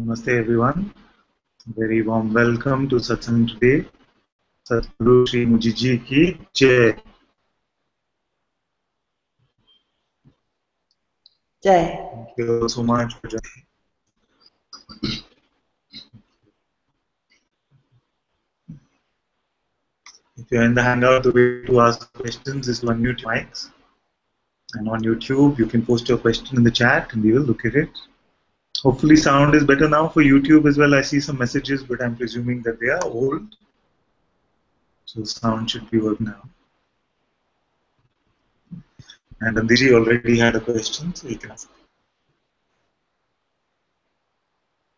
Namaste everyone. Very warm welcome to Satsang today. Satguru Sri Mujiji ki Jai. Jai. Thank you so much for joining. If you're in the Hangout, the way to ask questions is to unmute your mics. And on YouTube, you can post your question in the chat and we will look at it. Hopefully sound is better now for YouTube as well. I see some messages, but I'm presuming that they are old. So sound should be working now. And Andiji already had a question, so you can ask.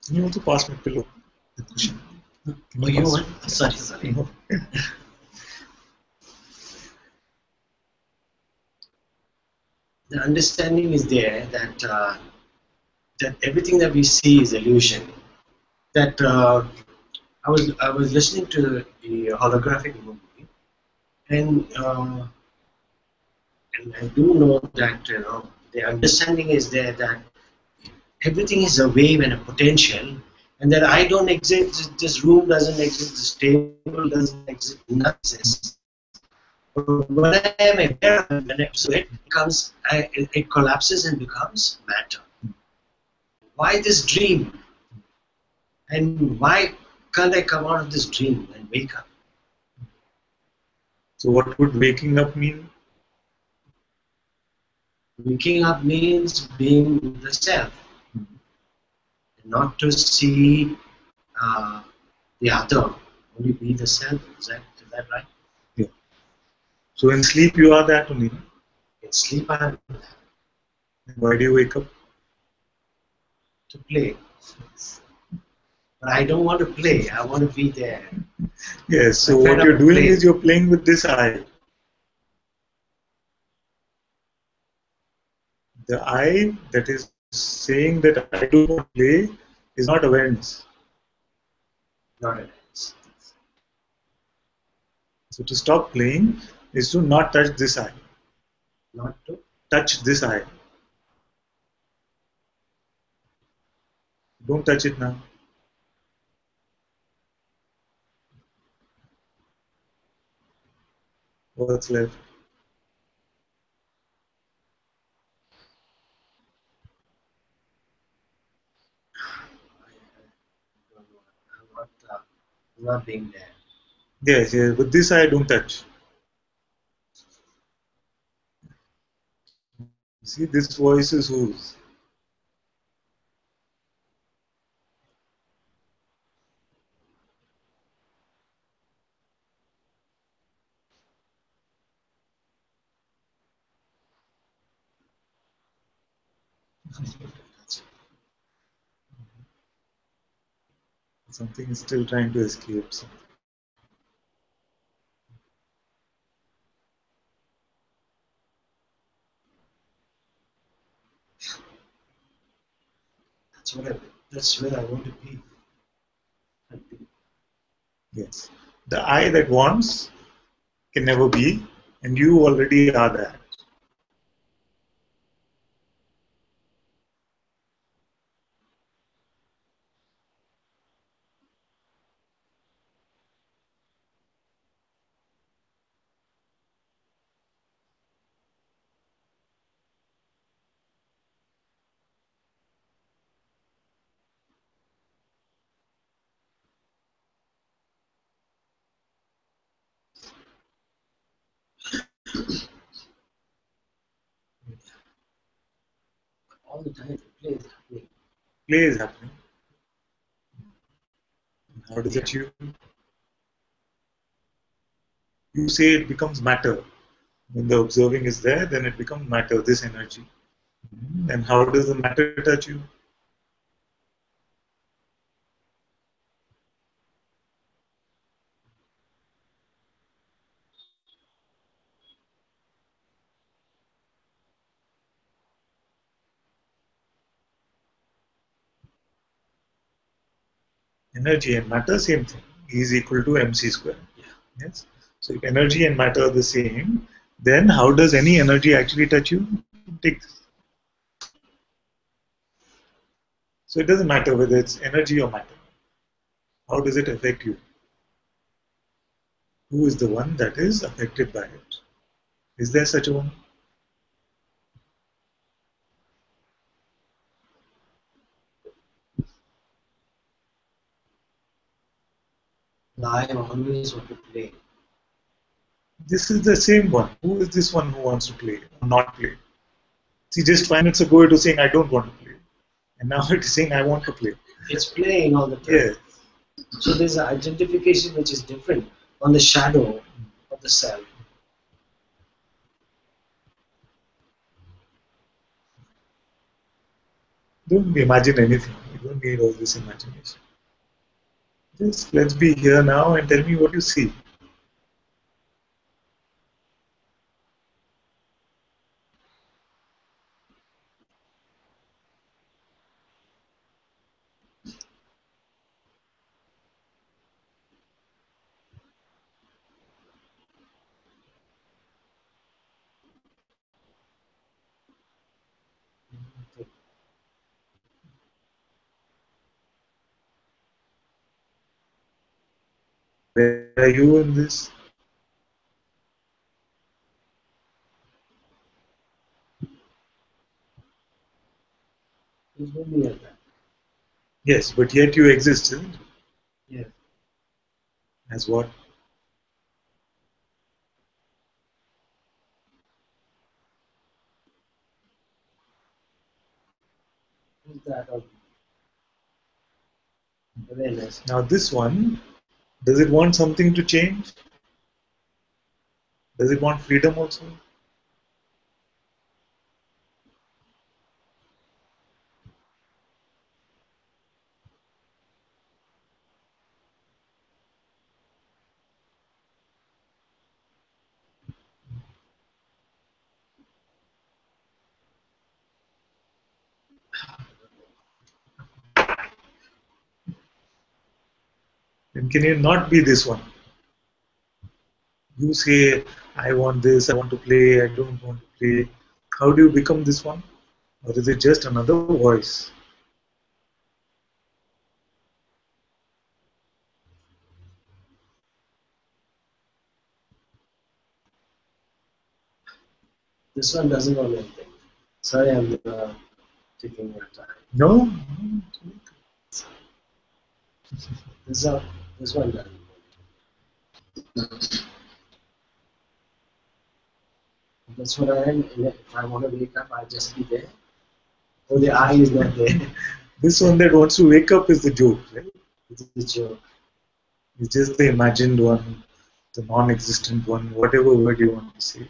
Can you also pass me pillow? The cushion. Oh, you want? Sorry. No. The understanding is there that that everything that we see is illusion. That I was listening to the holographic movie, and I do know that the understanding is there that everything is a wave and a potential, and that I don't exist. This room doesn't exist. This table doesn't exist. Nothing exists. But when I am aware of it, when I observe it, it collapses and becomes matter. Why this dream? And why can't I come out of this dream and wake up? So what would waking up mean? Waking up means being the self. Not to see the other, only be the self. Is that right? Yeah. So in sleep you are that only. In sleep I am that. Why do you wake up? To play. But I don't want to play, I want to be there. Yes, so what you're doing is you're playing with this I. The I that is saying that I do not play is not awareness. Not awareness. So to stop playing is to not touch this I. Not to touch this I. Don't touch it now. What's left? I'm not being there. Yes, but this I don't touch. See, this voice is whose? Something is still trying to escape. That's where I want to be. Yes. The I that wants can never be, and you already are that. All the time, play is happening. Play is happening. How does it you? You say it becomes matter. When the observing is there, then it becomes matter, this energy. And how does the matter touch you? Energy and matter, same thing, is equal to mc square. Yeah. Yes. So if energy and matter are the same, then how does any energy actually touch you? Take this. So it doesn't matter whether it's energy or matter. How does it affect you? Who is the one that is affected by it? Is there such a one? I always want to play. This is the same one. Who is this one who wants to play or not play? See, just 5 minutes ago it was saying I don't want to play. And now it is saying I want to play. It's playing all the time. Yeah. So there's an identification which is different on the shadow of the self. Don't imagine anything. You don't need all this imagination. Just let's be here now and tell me what you see. Where are you in this? There's no me at that. Yes, but yet you exist, isn't it? Yeah. As what? Who's that? Awareness. Now this one, does it want something to change? Does it want freedom also? Then can you not be this one? You say, I want this, I want to play, I don't want to play. How do you become this one? Or is it just another voice? This one doesn't want anything. Sorry, I'm taking your time. No? This one doesn't. That's what I am. If I want to wake up, I'll just be there. Oh, the eye is not there. This one that wants to wake up is the joke, right? It's a joke. It's just the imagined one, the non-existent one, whatever word you want to say.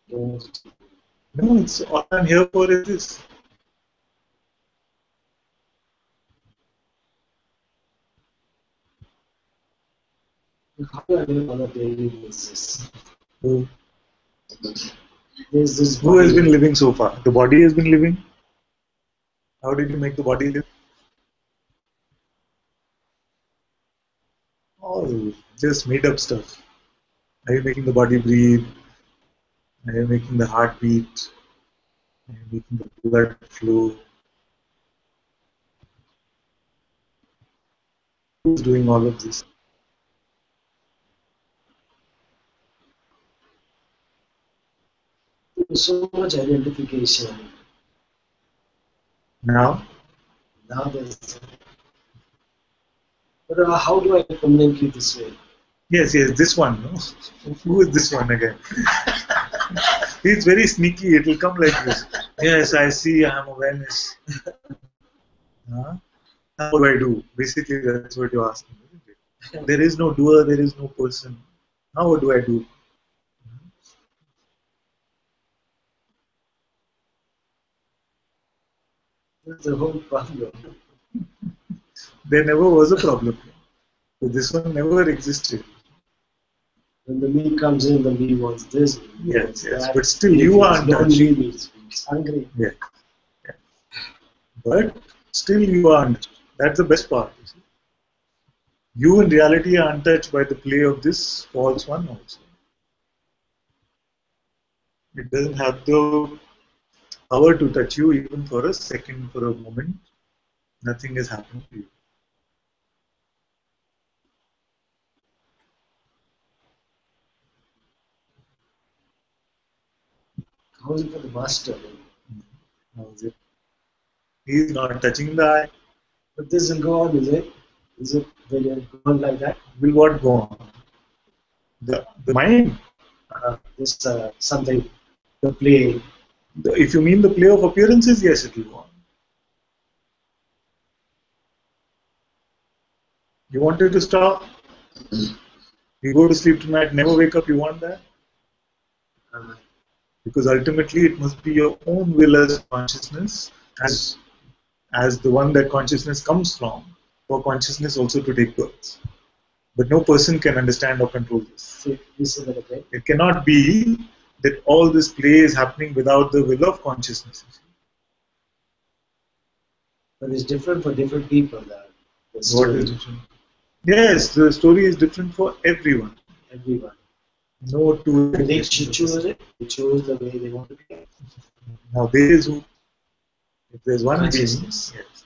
Don't. No, it's all I'm here for is this. How do I live on a daily basis? Who, There's this who has body. been living so far? The body has been living? How did you make the body live? Oh, just made up stuff. Are you making the body breathe? Are you making the heart beat? Are you making the blood flow? Who's doing all of this? There's so much identification. Now? Now there's. But how do I communicate this way? Yes, this one. No? Who is this one again? It's very sneaky. It will come like this. Yes, I see. I am awareness. Huh? Now what do I do? Basically, that's what you're asking, isn't it? There is no doer. There is no person. Now what do I do? That's the whole problem. There never was a problem. So this one never existed. When the me comes in, the me wants this. Yes. But still, you are don't untouched. leave me. It's hungry. Yeah. But still you are untouched. That's the best part. You see. You in reality are untouched by the play of this false one also. It doesn't have the power to touch you even for a second, for a moment. Nothing is happening to you. How is it for the master? How is it? He is not touching the eye. But this will go on, is it? Is it will it go on like that? Will what go on? The mind. This something, the play. If you mean the play of appearances, yes, it will go on. You want it to stop? You go to sleep tonight, never wake up, you want that? Uh, Because ultimately it must be your own will as consciousness, as the one that consciousness comes from, for consciousness also to take birth. But no person can understand or control this. see, this is okay. It cannot be that all this play is happening without the will of consciousness. But it's different for different people. The What story, is different? Yes, the story is different for everyone. everyone. No two. And they choose it. They choose the way they want to be. Now there is who. If there's one being, Consciousness. yes.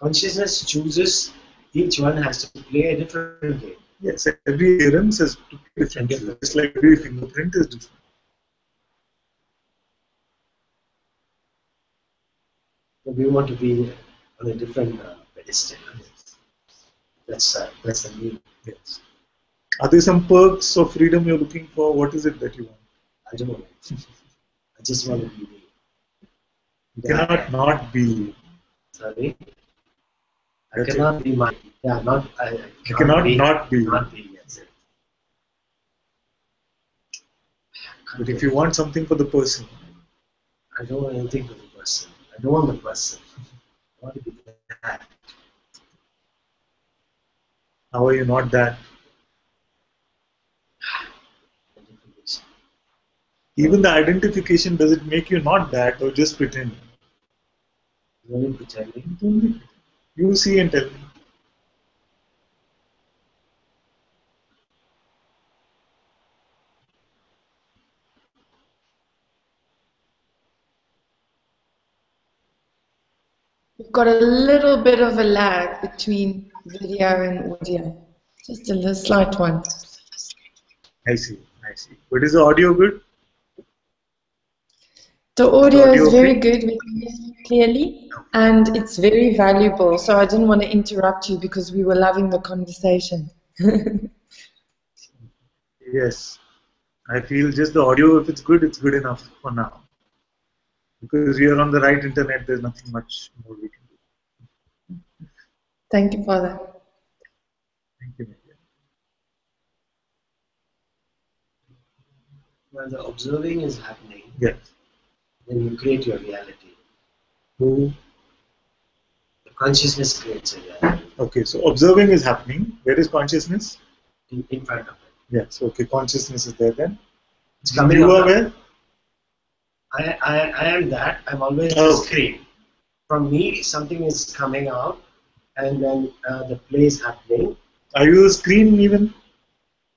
Consciousness chooses. Each one has to play a different game. Yes, every appearance has to be different. Just like every fingerprint is different. But we want to be on a different pedestal. Yes. That's the need. Yes. Are there some perks of freedom you're looking for? What is it that you want? I don't know. I just want to be me. You cannot not be. Sorry. I That's cannot it. be my. Yeah, not. I You cannot not be. Not be. Yes. But if you want something for the person, I don't want anything for the person. I don't want the person. I want to be that. how are you not that? Even the identification, does it make you not that or just pretend? Only pretending. Only you see and tell me. We've got a little bit of a lag between video and audio, just a little slight one. I see, I see. But is the audio good? The audio is audio very okay? good, we can hear you clearly, and it's very valuable. So I didn't want to interrupt you because we were loving the conversation. Yes. I feel just the audio, if it's good enough for now. Because we are on the right internet, there's nothing much more we can do. Thank you, Father. Thank you, Nidya. While the observing is happening, Yes. then you create your reality. Who? The consciousness creates a reality Okay, so observing is happening. Where is consciousness? in front of it. Yes, okay, consciousness is there then. It's coming You up. are where? I am that. I'm always Oh. the screen. From me, something is coming out, and then the play is happening. Are you the screen even?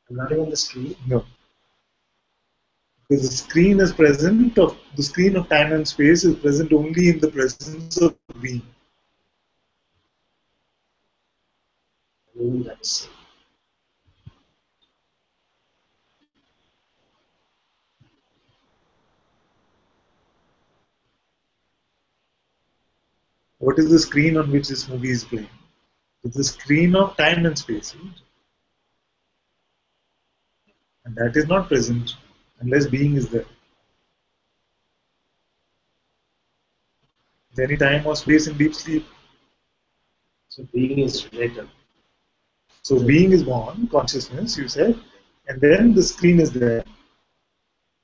I'm not even the screen. No. Because the screen is present of the screen of time and space is present only in the presence of being. Even that is same. What is the screen on which this movie is playing? It's the screen of time and space. Right? And that is not present unless being is there. Is there any time or space in deep sleep? So being is relative. So being is born, consciousness, you said, and then the screen is there.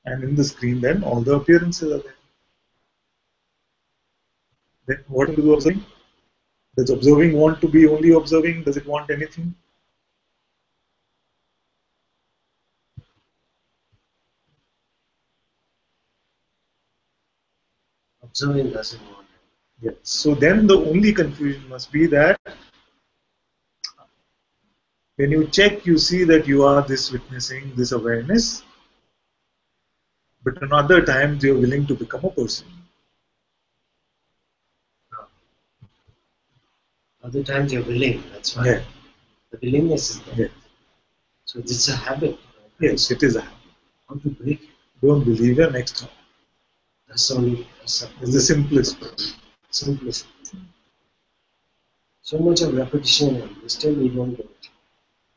And in the screen, then all the appearances are there. Then what will do observing? Does observing want to be only observing? Does it want anything? Observing doesn't want it. Yes. So then the only confusion must be that when you check, you see that you are this witnessing, this awareness, but on other times you're willing to become a person. Other times you're willing, that's why. Yeah. The willingness is there. Yeah. So this is a habit. Yes, it is a habit. How to break it? Don't believe your next thought. That's only It's the simplest way. simplest. So much of repetition and still we don't get it.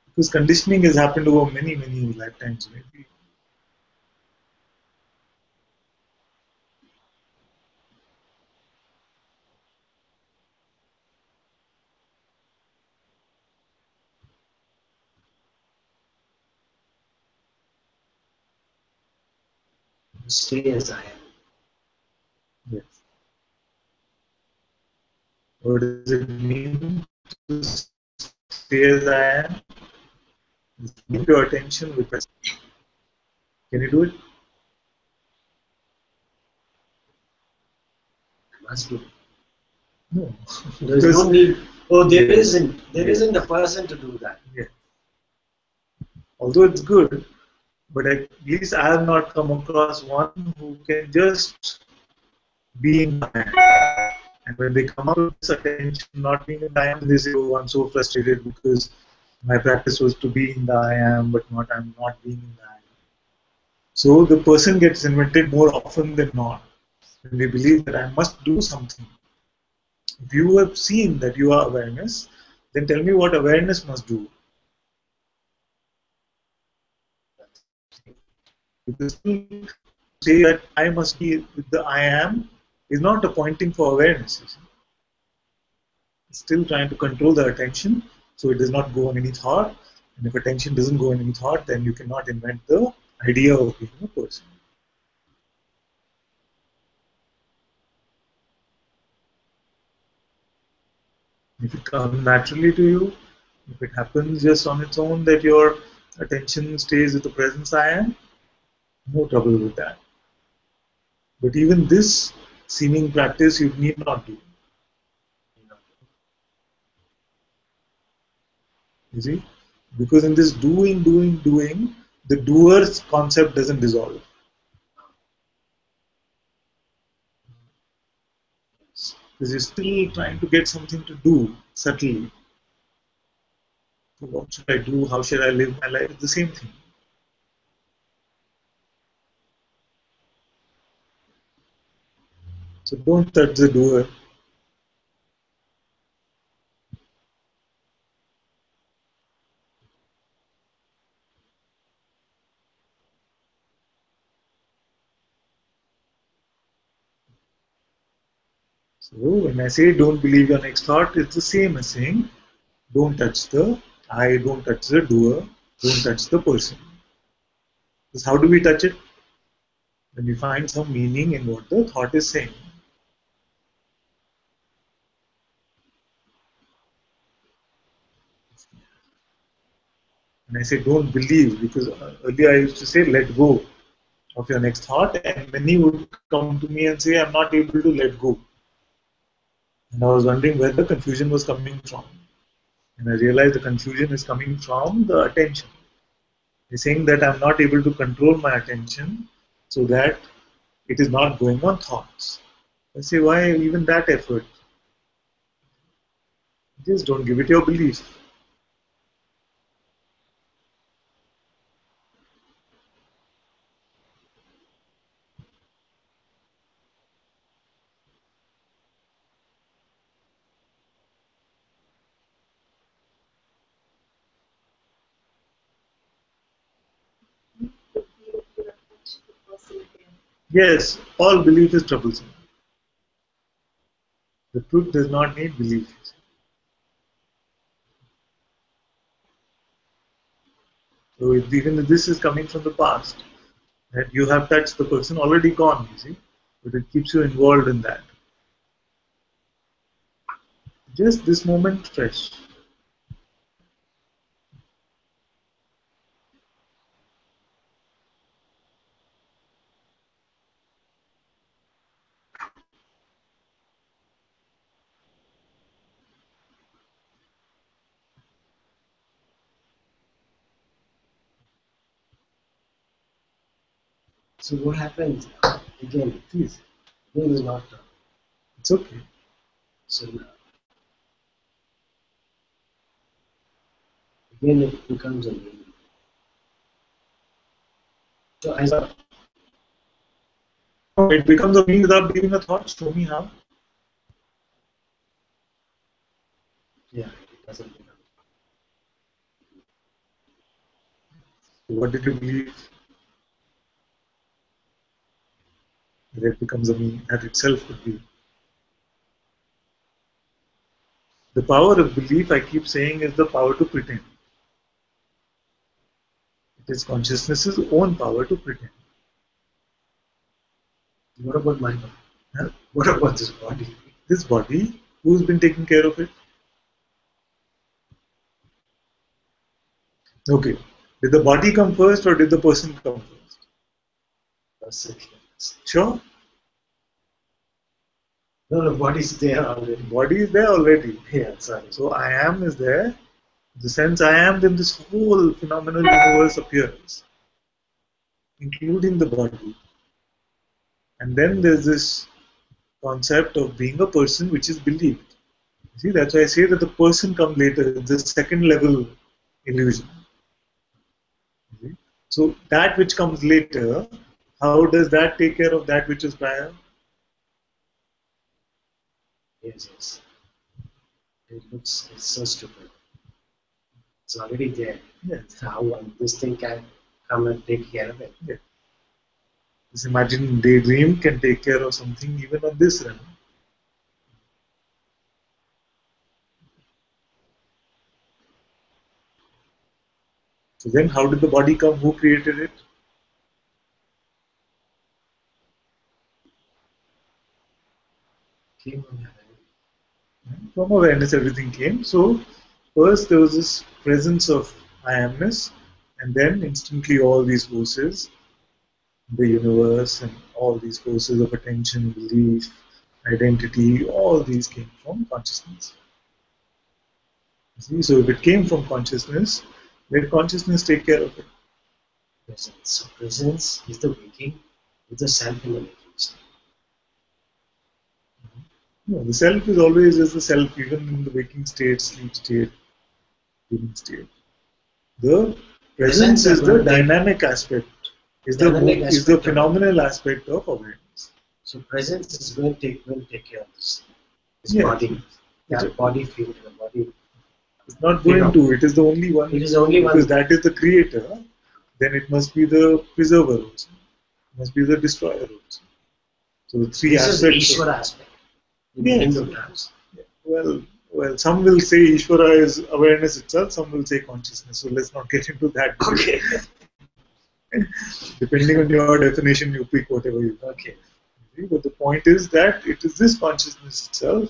Because conditioning has happened over many, many lifetimes, maybe. Stay as I am. Yes. What does it mean to stay as I am? Keep your attention with present. Can you do it? Must do. No. There is no need. Oh, there isn't. There Yeah. isn't a person to do that. Yeah. Although it's good, but at least I have not come across one who can just be in the I am. And when they come up with this attention not being in the I am, they say, oh, I'm so frustrated because my practice was to be in the I am, but I'm not being in the I am. So the person gets invented more often than not. When they believe that I must do something. If you have seen that you are awareness, then tell me what awareness must do. Because say that I must be with the I am is not a pointing for awareness. It's still trying to control the attention so it does not go on any thought. And if attention doesn't go on any thought, then you cannot invent the idea of being a person. If it comes naturally to you, if it happens just on its own that your attention stays with the presence I am, no trouble with that. But even this seeming practice you need not do. You see? Because in this doing, the doer's concept doesn't dissolve. Because you're still trying to get something to do subtly. So what should I do? How should I live my life? It's the same thing. So don't touch the doer. So when I say don't believe your next thought, it's the same as saying don't touch the I, don't touch the doer, don't touch the person. Because how do we touch it? When we find some meaning in what the thought is saying. And I say don't believe because earlier I used to say let go of your next thought, and many would come to me and say I'm not able to let go. And I was wondering where the confusion was coming from. And I realized the confusion is coming from the attention. They're saying that I'm not able to control my attention so that it is not going on thoughts. I say, why even that effort? Just don't give it your belief. Yes, all belief is troublesome. The truth does not need belief. So even if this is coming from the past, that you have touched the person already gone, you see, but it keeps you involved in that. Just this moment fresh. So what happens again? Please. Again is not. It's okay. So again it becomes a meaning. So as No, it becomes a meaning without giving a thought. Show me how. yeah, it doesn't become. What did you believe that it becomes a meaning, that itself could be? The power of belief, I keep saying, is the power to pretend. It is consciousness's own power to pretend. What about my body? Huh? What about this body? This body, who's been taking care of it? Okay. Did the body come first or did the person come first? Sure. No, the body's there already. Body is there already. Yeah, sorry. So I am is there. The sense I am, then this whole phenomenal universe appears, including the body. And then there's this concept of being a person which is believed. See, that's why I say that the person comes later. It's the second level illusion. See? So that which comes later, how does that take care of that which is prior? Yes, yes. It's so stupid. It's already there. Yes. How this thing can come and take care of it. Yeah. This imagined daydream can take care of something even on this realm. So then how did the body come? Who created it? Came on From awareness everything came. So first there was this presence of I amness, and then instantly all these forces, the universe and all these forces of attention, belief, identity, all these came from consciousness. See? So if it came from consciousness, let consciousness take care of it. presence. So presence is the waking with the self in the waking state. No, the self is always just the self, even in the waking state, sleep state, dreaming state. The presence is the dynamic aspect, is the phenomenal aspect of awareness. So presence is going to take care of this Yes. body, that body field, the body. It's not going to. It is the only one. It is the only because one. that is the creator. Then it must be the preserver also. It must be the destroyer also. So the three This aspects. Is the Ishvara aspect. In Yes. Hindu terms. Well, some will say Ishvara is awareness itself. Some will say consciousness. So let's not get into that. Okay. Depending on your definition, you pick whatever you want. Okay. But the point is that it is this consciousness itself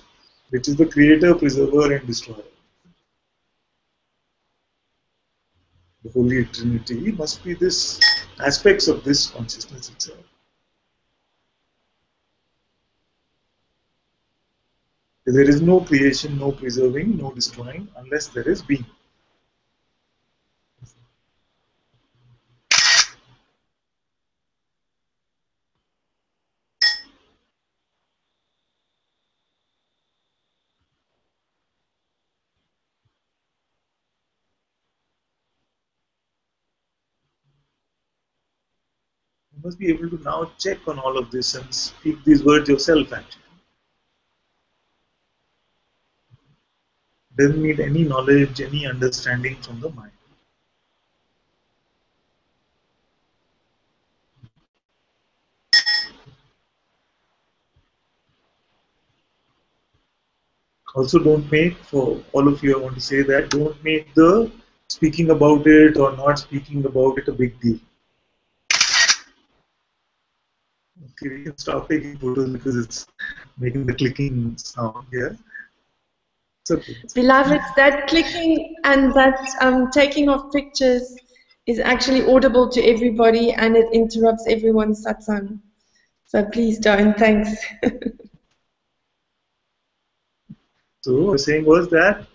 which is the creator, preserver, and destroyer. The Holy Trinity must be this aspects of this consciousness itself. There is no creation, no preserving, no destroying unless there is being. You must be able to now check on all of this and speak these words yourself actually. Doesn't need any knowledge, any understanding from the mind. Also, don't make, for all of you, I want to say that, don't make the speaking about it or not speaking about it a big deal. Okay, we can stop taking photos because it's making the clicking sound here. It's okay. Beloveds, that clicking and that taking of pictures is actually audible to everybody and it interrupts everyone's satsang. So please don't, thanks. So what I was saying was that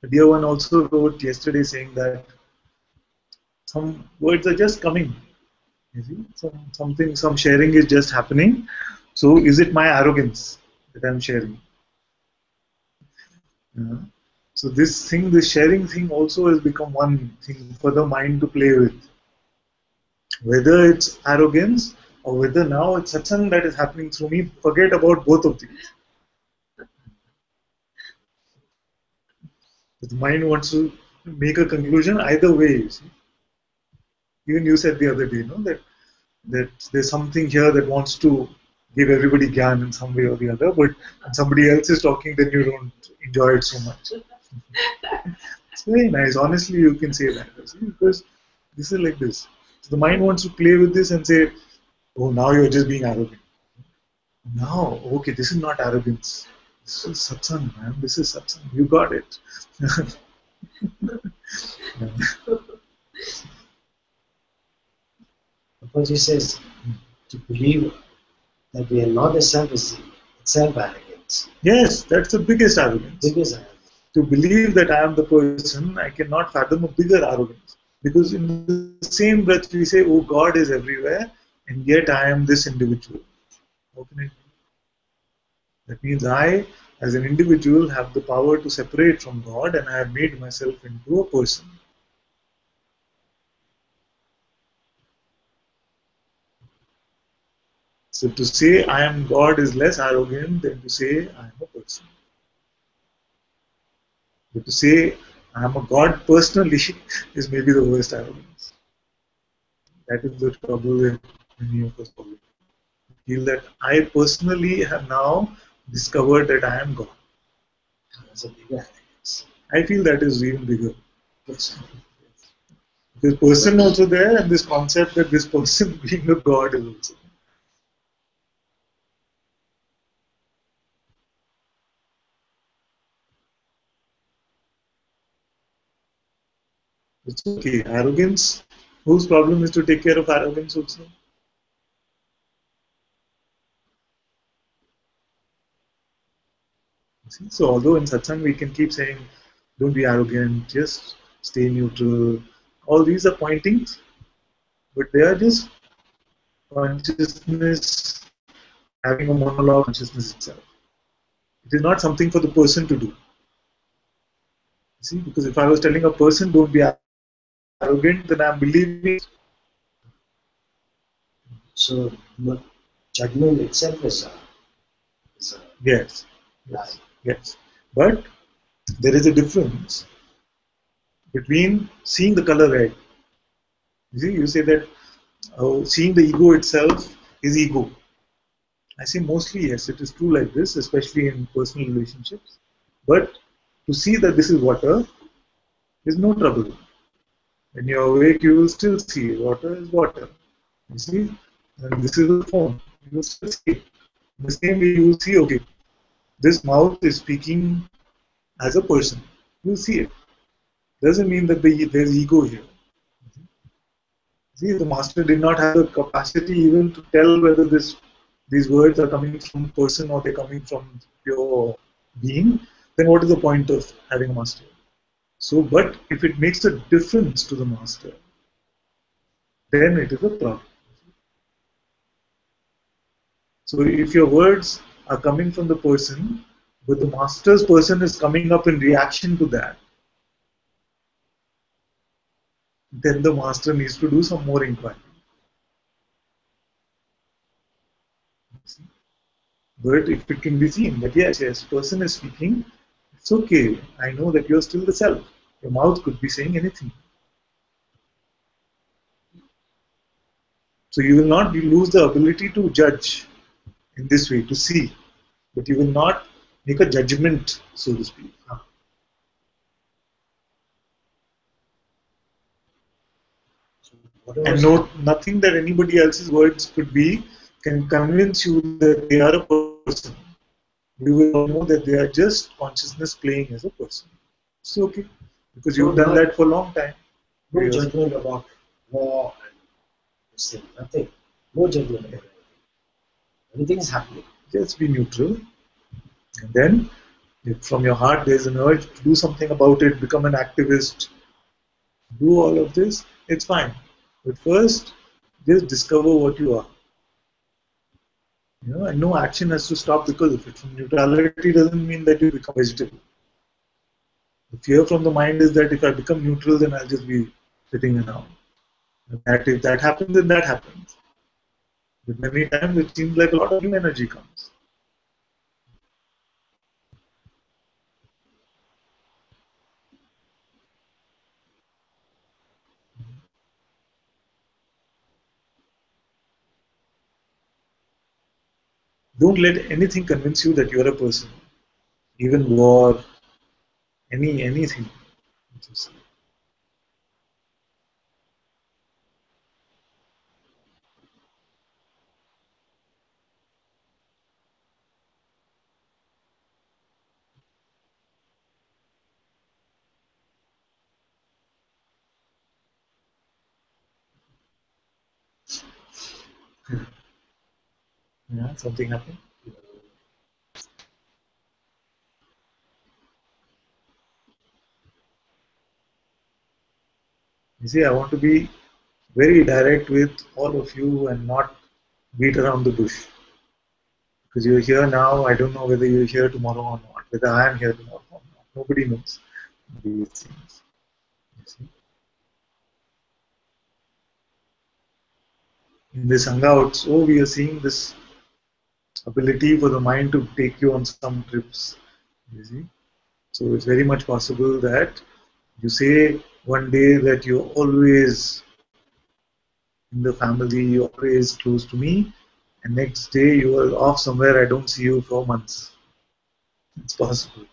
the dear one also wrote yesterday saying that some words are just coming. You see, some sharing is just happening. So is it my arrogance that I'm sharing? Yeah. So this sharing thing also has become one thing for the mind to play with. Whether it's arrogance or whether now it's satsang that is happening through me, forget about both of these. The mind wants to make a conclusion either way. You see. Even you said the other day, no, that there's something here that wants to give everybody gyan in some way or the other, but when somebody else is talking, then you don't enjoy it so much. It's very nice. Honestly, you can say that, you see, because this is like this. So the mind wants to play with this and say, oh, now you're just being arrogant. Now, okay, this is not arrogance. This is satsang, man. This is satsang. You got it. Because he says to believe that we are not the self is itself arrogance. Yes, that's the biggest arrogance. Biggest arrogance. To believe that I am the person, I cannot fathom a bigger arrogance. Because in the same breath we say, oh, God is everywhere, and yet I am this individual. How can it be? That means I, as an individual, have the power to separate from God, and I have made myself into a person. So to say I am God is less arrogant than to say I am a person. But to say I am a God personally is maybe the worst arrogance. That is the trouble that many of us follow. Feel that I personally have now discovered that I am God. That's a bigger arrogance. I feel that is even bigger. This person also there, and this concept that this person being a God is also there. It's okay. Arrogance, whose problem is to take care of arrogance also? See? So although in satsang we can keep saying, don't be arrogant, just stay neutral. All these are pointings, but they are just consciousness having a monologue consciousness itself. It is not something for the person to do. See, because if I was telling a person don't be arrogant, then I'm believing. So judgment itself is a Yes, lie. yes. But there is a difference between seeing the color red. You see, you say that seeing the ego itself is ego. I say mostly yes, it is true like this, especially in personal relationships. But to see that this is water is no trouble. When you're awake, you will still see water is water. You see, and this is a phone. You will still see it. In the same way, you will see, okay, this mouth is speaking as a person. You will see it. Doesn't mean that there's ego here. See, the master did not have the capacity even to tell whether these words are coming from person or they're coming from pure being. Then what is the point of having a master? So, but if it makes a difference to the master, then it is a problem. So, if your words are coming from the person, but the master's person is coming up in reaction to that, then the master needs to do some more inquiry. But if it can be seen that yes, person is speaking, it's okay. I know that you're still the self. Your mouth could be saying anything. So you will not lose the ability to judge in this way, to see, but you will not make a judgment, so to speak. So And nothing that anybody else's words could be can convince you that they are a person. You will all know that they are just consciousness playing as a person. It's okay, because you've done that for a long time. no judgment about war and this thing, nothing. No judgment about anything. Everything is happening. Just be neutral. And then, if from your heart there's an urge to do something about it, become an activist, do all of this, it's fine. But first, Just discover what you are. And no action has to stop because of it. From neutrality doesn't mean that you become vegetable. The fear from the mind is that if I become neutral, then I'll just be sitting around. That if that happens, then that happens. But many times it seems like a lot of new energy comes. Don't let anything convince you that you are a person. Even war, anything. Yeah, something happened. You see, I want to be very direct with all of you and not beat around the bush. Because you're here now, I don't know whether you're here tomorrow or not, whether I am here tomorrow or not. Nobody knows these things. You see? In this Hangouts, we are seeing this ability for the mind to take you on some trips. You see? So it's very much possible that you say one day that you're always in the family, you're always close to me, and next day you are off somewhere, I don't see you for months. It's possible.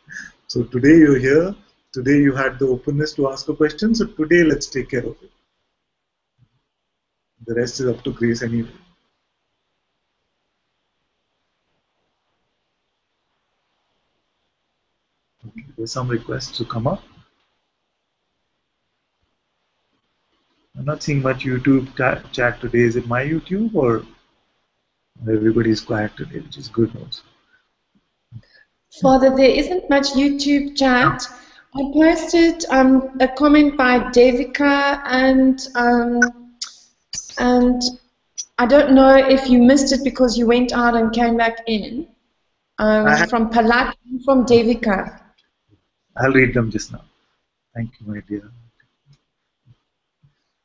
So today you're here, today you had the openness to ask a question, so today let's take care of it. The rest is up to grace anyway. Okay, there's some requests to come up. I'm not seeing much YouTube chat today. Is it my YouTube or everybody's quiet today, which is good news? Father, there isn't much YouTube chat. I posted a comment by Devika and I don't know if you missed it because you went out and came back in. From Palat and from Devika. I'll read them just now. Thank you, my dear.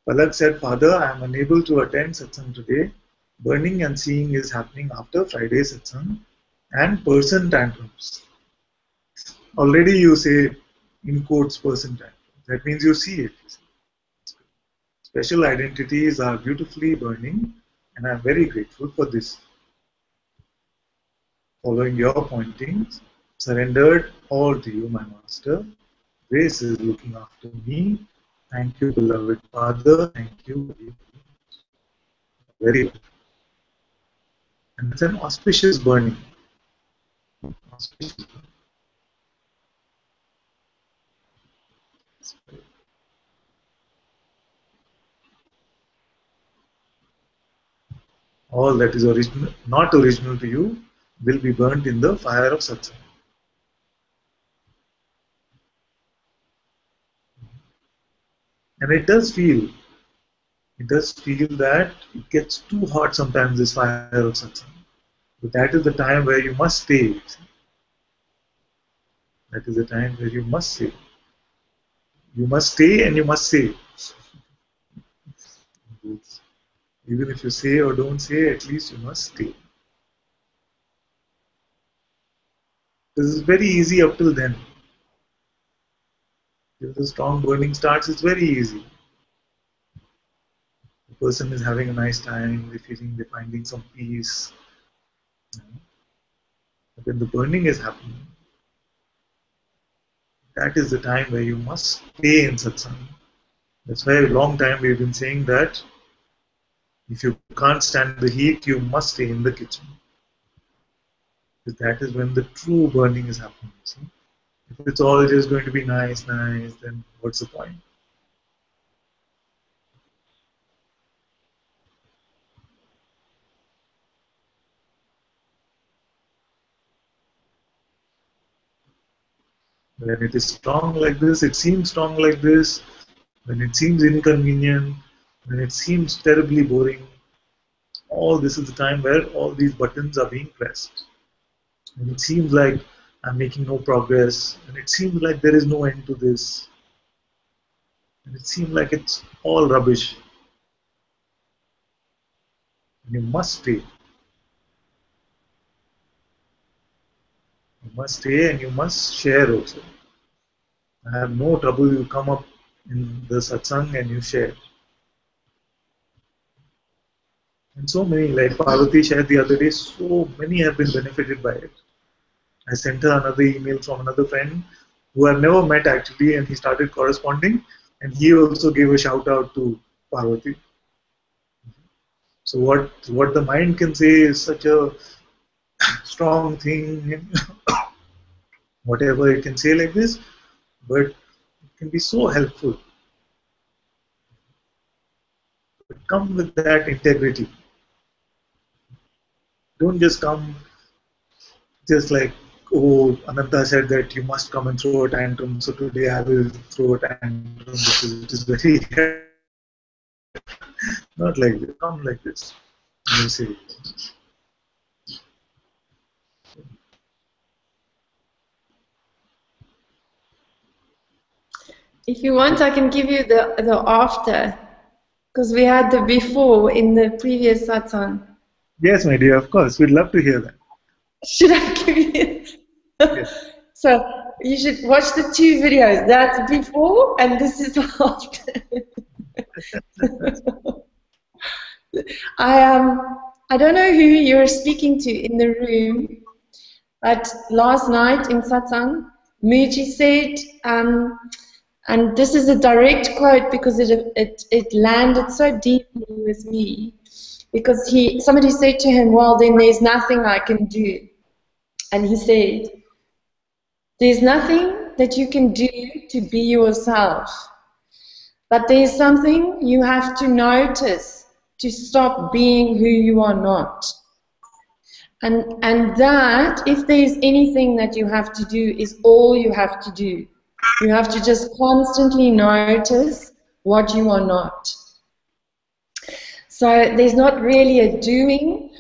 Palak said, Father, I am unable to attend Satsang today. Burning and seeing is happening after Friday's Satsang and person tantrums. Already you say, in quotes, person tantrums. That means you see it. Special identities are beautifully burning, and I am very grateful for this. Following your pointings, surrendered all to you, my Master. Grace is looking after me. Thank you, beloved Father. Thank you very much. And it's an auspicious burning. Auspicious burning. All that is original, not original to you, will be burnt in the fire of Satsang. And it does feel that it gets too hot sometimes, this fire of Satsang. But that is the time where you must stay. That is the time where you must stay. You must stay and you must say. Even if you say or don't say, at least you must stay. This is very easy up till then. If the strong burning starts, it's very easy. The person is having a nice time, they're finding some peace. But when the burning is happening, that is the time where you must stay in satsang. That's why a long time we've been saying that if you can't stand the heat, you must stay in the kitchen. Because that is when the true burning is happening. See? If it's all just going to be nice, then what's the point? When it is strong like this, it seems strong like this. When it seems inconvenient, when it seems terribly boring, all this is the time where all these buttons are being pressed. And it seems like I'm making no progress, and it seems like there is no end to this, and it seems like it's all rubbish. And you must stay. You must stay and you must share also. I have no trouble. You come up in the satsang and you share. And so many, like Parvati shared the other day, so many have been benefited by it. I sent her another email from another friend who I've never met actually, and he started corresponding, and he also gave a shout out to Parvati. So what the mind can say is such a strong thing, whatever it can say like this, but it can be so helpful. But come with that integrity. Don't just come just like, oh, Ananta said that you must come and throw a tantrum, so today I will throw a tantrum because it is very not like this. Come like this. And you say, If you want, I can give you the after, because we had the before in the previous satsang. yes, my dear, of course, we'd love to hear that. Should I give you? Yes. So you should watch the two videos. That's before, and this is after. I don't know who you're speaking to in the room, but last night in satsang, Muji said, and this is a direct quote because it landed so deeply with me, because somebody said to him, well, then there's nothing I can do. And he said, there's nothing that you can do to be yourself, but there's something you have to notice to stop being who you are not. And that, if there's anything that you have to do, is all you have to do. You have to just constantly notice what you are not. So there's not really a doing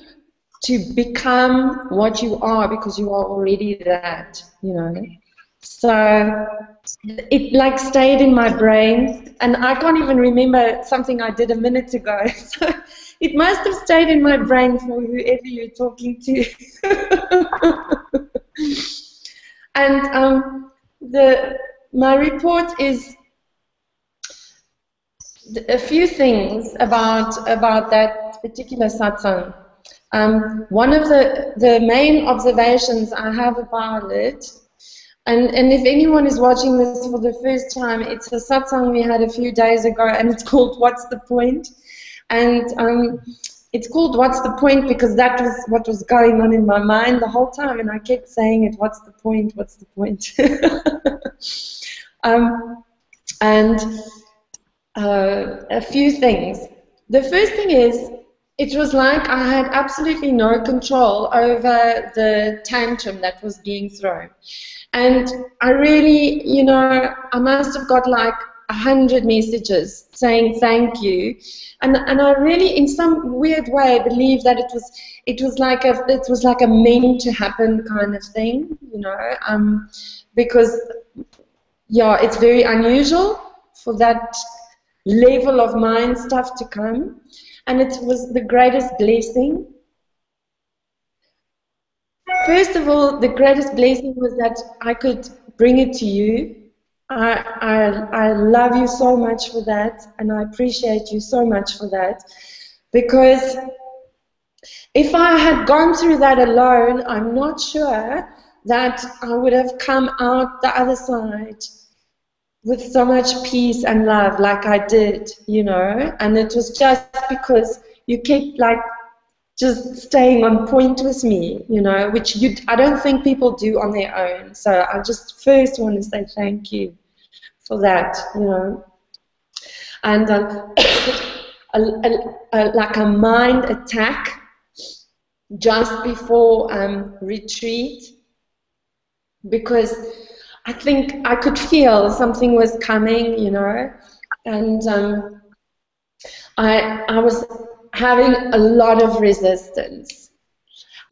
to become what you are, because you are already that, you know. So it like stayed in my brain, and I can't even remember something I did a minute ago. So it must have stayed in my brain for whoever you're talking to. And my report is a few things about that particular satsang. One of the main observations I have about it, and if anyone is watching this for the first time, it's a satsang we had a few days ago, and it's called What's the Point? And it's called What's the Point because that was what was going on in my mind the whole time, and I kept saying it, what's the point, what's the point? A few things. The first thing is, it was like I had absolutely no control over the tantrum that was being thrown. And I really, you know, I must have got like 100 messages saying thank you. And I really, in some weird way, believe that it was like a meant to happen kind of thing, you know, because, yeah, it's very unusual for that level of mind stuff to come, and it was the greatest blessing. First of all, the greatest blessing was that I could bring it to you. I love you so much for that, and I appreciate you so much for that, because if I had gone through that alone, I'm not sure that I would have come out the other side with so much peace and love like I did, you know. And it was just because you kept like just staying on point with me, you know, which I don't think people do on their own. So I just first want to say thank you for that, you know. And like a mind attack just before retreat, because I think I could feel something was coming, you know, and I having a lot of resistance.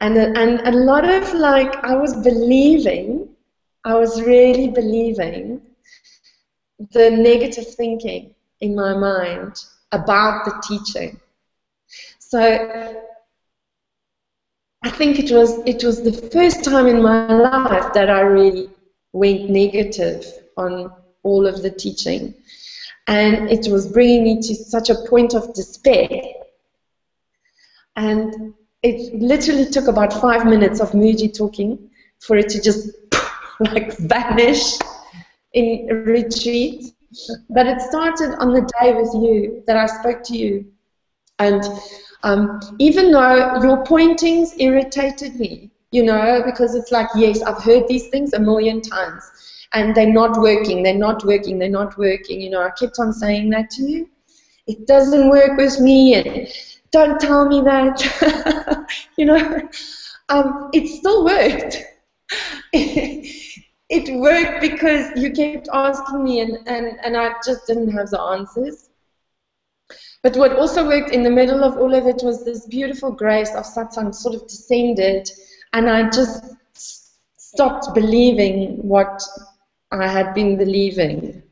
And a lot of, like, I was really believing the negative thinking in my mind about the teaching. So I think it was the first time in my life that I really went negative on all of the teaching. And it was bringing me to such a point of despair. And it literally took about 5 minutes of Muji talking for it to just like vanish in retreat. But it started on the day with you that I spoke to you. And even though your pointings irritated me, you know, because it's like, yes, I've heard these things a million times, and they're not working, they're not working, they're not working. You know, I kept on saying that to you. It doesn't work with me, and don't tell me that. You know, it still worked. It worked because you kept asking me, and I just didn't have the answers. But what also worked in the middle of all of it was this beautiful grace of Satsang sort of descended, and I just stopped believing what I had been believing.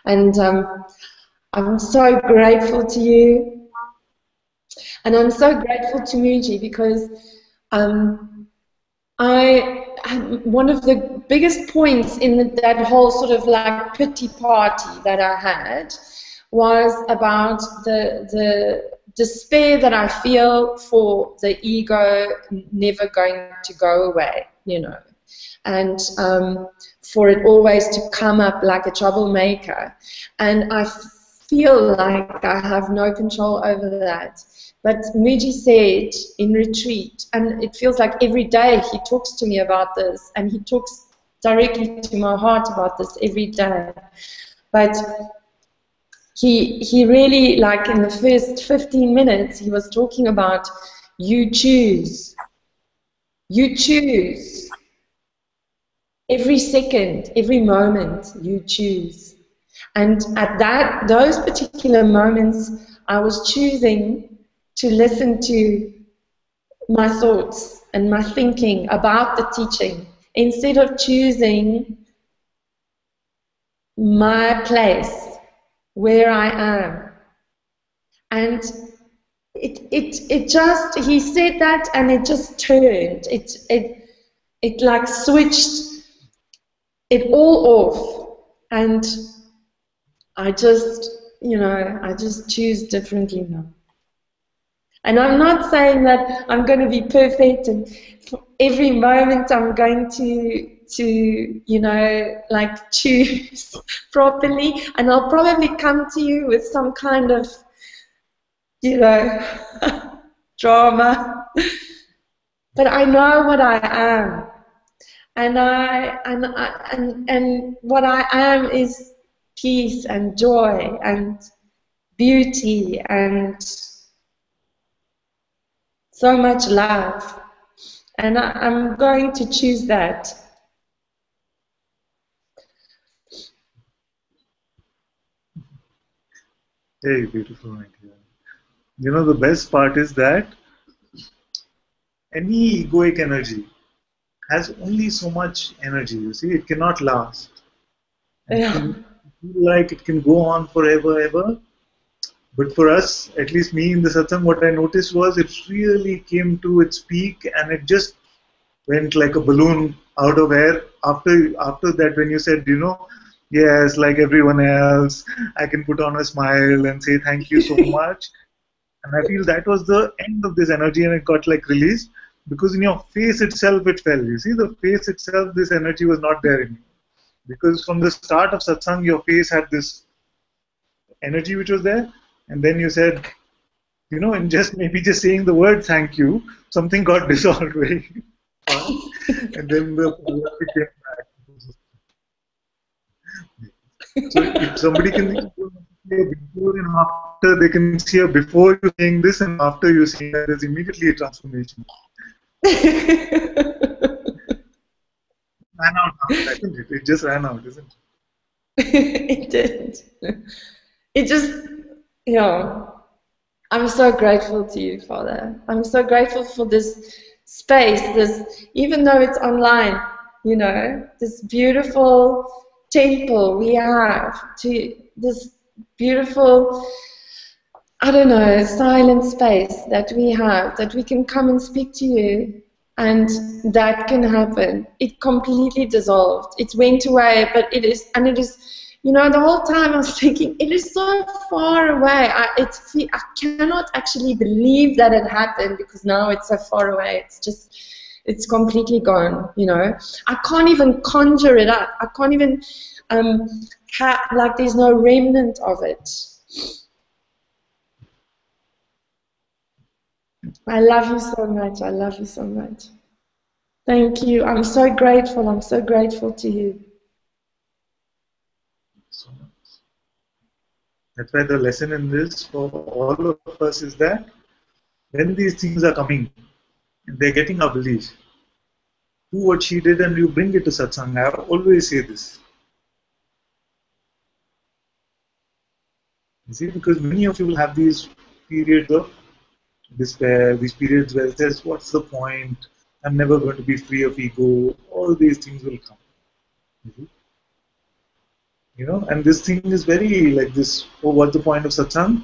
And I'm so grateful to you, and I'm so grateful to Muji, because one of the biggest points in that whole sort of like pity party that I had was about the despair that I feel for the ego never going to go away, you know, and for it always to come up like a troublemaker. And I feel like I have no control over that. But Muji said in retreat, and it feels like every day he talks to me about this, and he talks directly to my heart about this every day. But he really, like in the first 15 minutes, he was talking about you choose. You choose. Every second, every moment, you choose. And at those particular moments, I was choosing to listen to my thoughts and my thinking about the teaching instead of choosing my place where I am. And it just, he said that, and it just turned. It like switched it all off, and I just, you know, I just choose differently now. And I'm not saying that I'm going to be perfect, and for every moment I'm going to, you know, like choose properly. And I'll probably come to you with some kind of, you know, drama. But I know what I am, and what I am is peace and joy and beauty and so much love, and I'm going to choose that. Very beautiful idea. You know, the best part is that any egoic energy has only so much energy. You see, it cannot last. It can feel like it can go on forever, ever. But for us, at least me in the satsang, what I noticed was it really came to its peak, and it just went like a balloon out of air. After that, when you said, you know, yes, like everyone else, I can put on a smile and say thank you so much. And I feel that was the end of this energy, and it got like released, because in your face itself it fell. You see, the face itself, this energy was not there anymore. Because from the start of satsang, your face had this energy which was there, and then you said, you know, and just maybe just saying the word thank you, something got dissolved very fast, and then the polarity came back. So if somebody can see a before and after, they can see a before you saying this and after you saying that, there's immediately a transformation. Ran out now, isn't it? It just ran out, isn't it? It did. It just, yeah. I'm so grateful to you, Father. I'm so grateful for this space, this, even though it's online, you know, this beautiful temple we have, to this beautiful, I don't know, silent space that we have, that we can come and speak to you, and that can happen. It completely dissolved. It went away, but it is, and it is, you know, the whole time I was thinking, it is so far away. I cannot actually believe that it happened, because now it's so far away. It's just, it's completely gone, you know. I can't even conjure it up. I can't even, like there's no remnant of it. I love you so much. I love you so much. Thank you. I'm so grateful. I'm so grateful to you. So much. That's why the lesson in this for all of us is that when these things are coming, they're getting our belief. Do what she did and you bring it to Satsang. I always say this. You see, because many of you will have these periods of despair, these periods where it says, what's the point? I'm never going to be free of ego. All these things will come. You know, and this thing is very like this, oh, what's the point of satsang?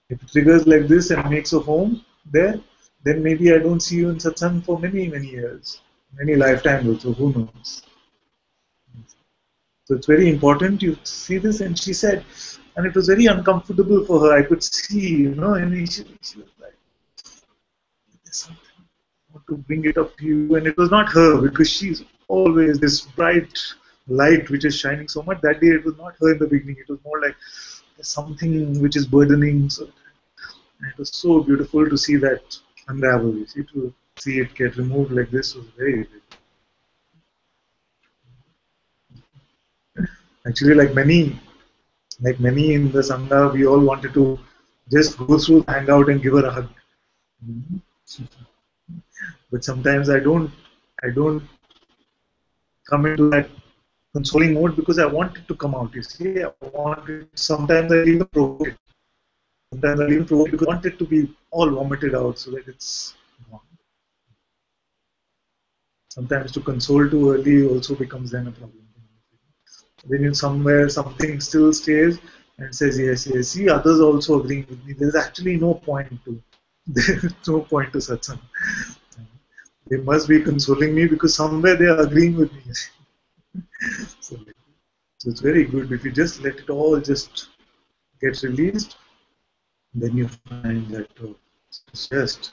If it triggers like this and makes a home there, then maybe I don't see you in satsang for many, many years, many lifetimes also, who knows. So it's very important you see this, and she said, and it was very uncomfortable for her. I could see, you know, initially she was like, there's something, I want to bring it up to you. And it was not her, because she's always this bright light which is shining so much. That day it was not her in the beginning, it was more like there's something which is burdening. So, and it was so beautiful to see that unravel. You see, to see it get removed like this was very, very. Actually, like many in the Sangha, we all wanted to just go through, hang out and give her a hug. But sometimes I don't come into that consoling mode, because I want it to come out. You see, I want it, sometimes I even provoke it. Sometimes I even provoke it because I want it to be all vomited out so that it's gone. Sometimes to console too early also becomes then a problem. When in somewhere something still stays and says yes, yes, see others also agreeing with me. There's actually no point to there's no point to satsang. They must be consoling me because somewhere they are agreeing with me. So it's very good if you just let it all just get released. Then you find that it's just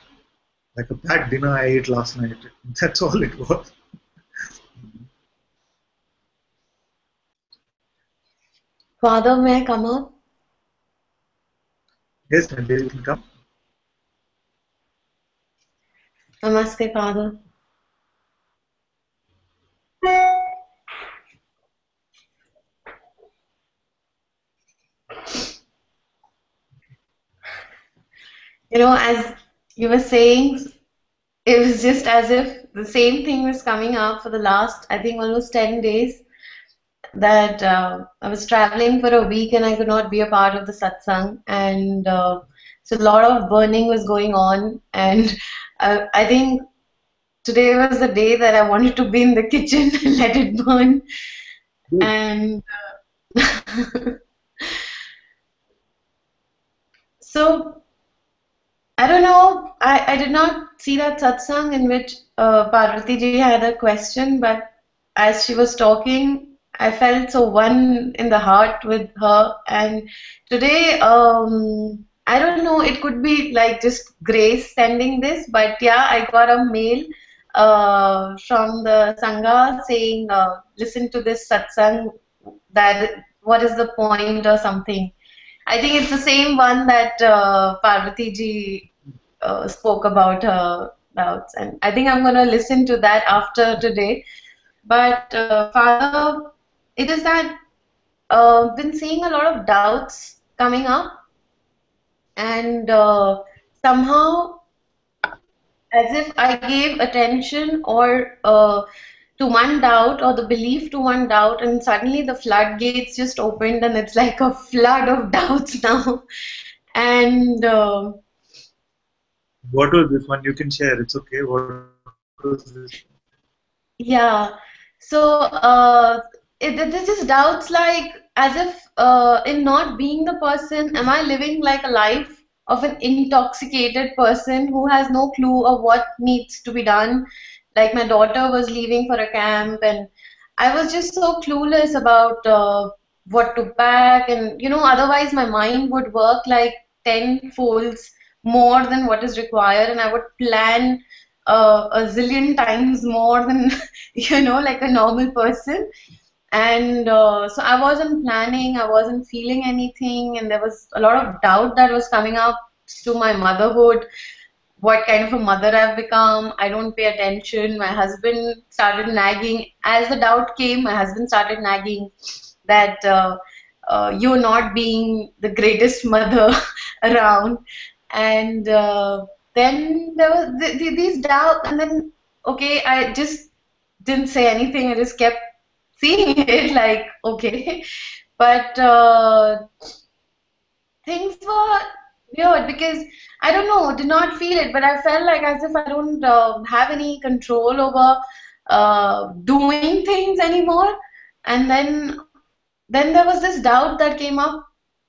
like a bad dinner I ate last night. That's all it was. Father, may I come up? Yes, Nandya, you can come. Namaste, Father. You know, as you were saying, it was just as if the same thing was coming up for the last, I think, almost 10 days, that I was traveling for a week and I could not be a part of the satsang. And so a lot of burning was going on. And I think today was the day that I wanted to be in the kitchen and let it burn. Good. And so I don't know, I did not see that satsang in which Parvati ji had a question, but as she was talking, I felt so one in the heart with her. And today, I don't know, it could be like just Grace sending this, but yeah, I got a mail from the Sangha saying, listen to this satsang, that what is the point or something. I think it's the same one that Parvati ji spoke about her doubts, and I think I'm going to listen to that after today. But Father, it is that been seeing a lot of doubts coming up, and somehow as if I gave attention or to one doubt or the belief to one doubt, and suddenly the floodgates just opened, and it's like a flood of doubts now. And What was this one? You can share. It's okay. What was this? yeah, so there's just doubts like as if in not being the person, am I living like a life of an intoxicated person who has no clue of what needs to be done? Like my daughter was leaving for a camp, and I was just so clueless about what to pack, and otherwise my mind would work like 10 folds more than what is required, and I would plan a zillion times more than like a normal person. And so I wasn't planning, I wasn't feeling anything, and there was a lot of doubt that was coming up to my motherhood, what kind of a mother I've become. I don't pay attention. My husband started nagging. As the doubt came, my husband started nagging that you're not being the greatest mother around. And then there was these doubts, and then okay, I just didn't say anything. I just kept seeing it like okay, but things were weird because I don't know, did not feel it, but I felt like as if I don't have any control over doing things anymore. And then there was this doubt that came up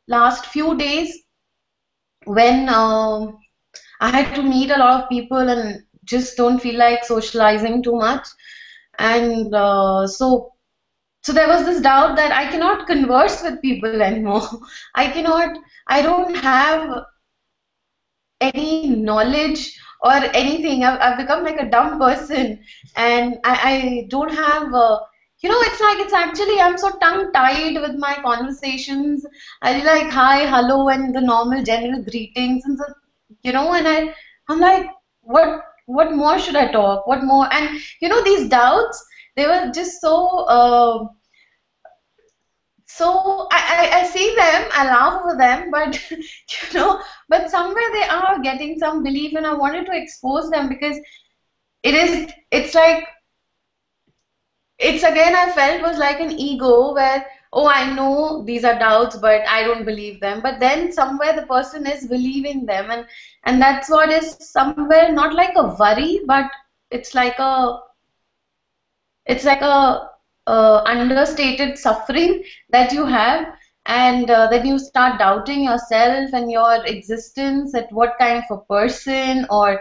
last few days when I had to meet a lot of people and just don't feel like socializing too much. And so there was this doubt that I cannot converse with people anymore. I cannot, I don't have any knowledge or anything. I've become like a dumb person, and I don't have, it's like it's actually, I'm so tongue-tied with my conversations. I do like hi, hello, and the normal general greetings, and so, and I'm like, what more should I talk? What more? And these doubts, they were just so I see them, I laugh over them, but but somewhere they are getting some belief, and I wanted to expose them because it's like it's again I felt was like an ego where oh I know these are doubts, but I don't believe them. But then somewhere the person is believing them, and that's what is somewhere not like a worry, but it's like a it's like a understated suffering that you have, and then you start doubting yourself and your existence, at what kind of a person or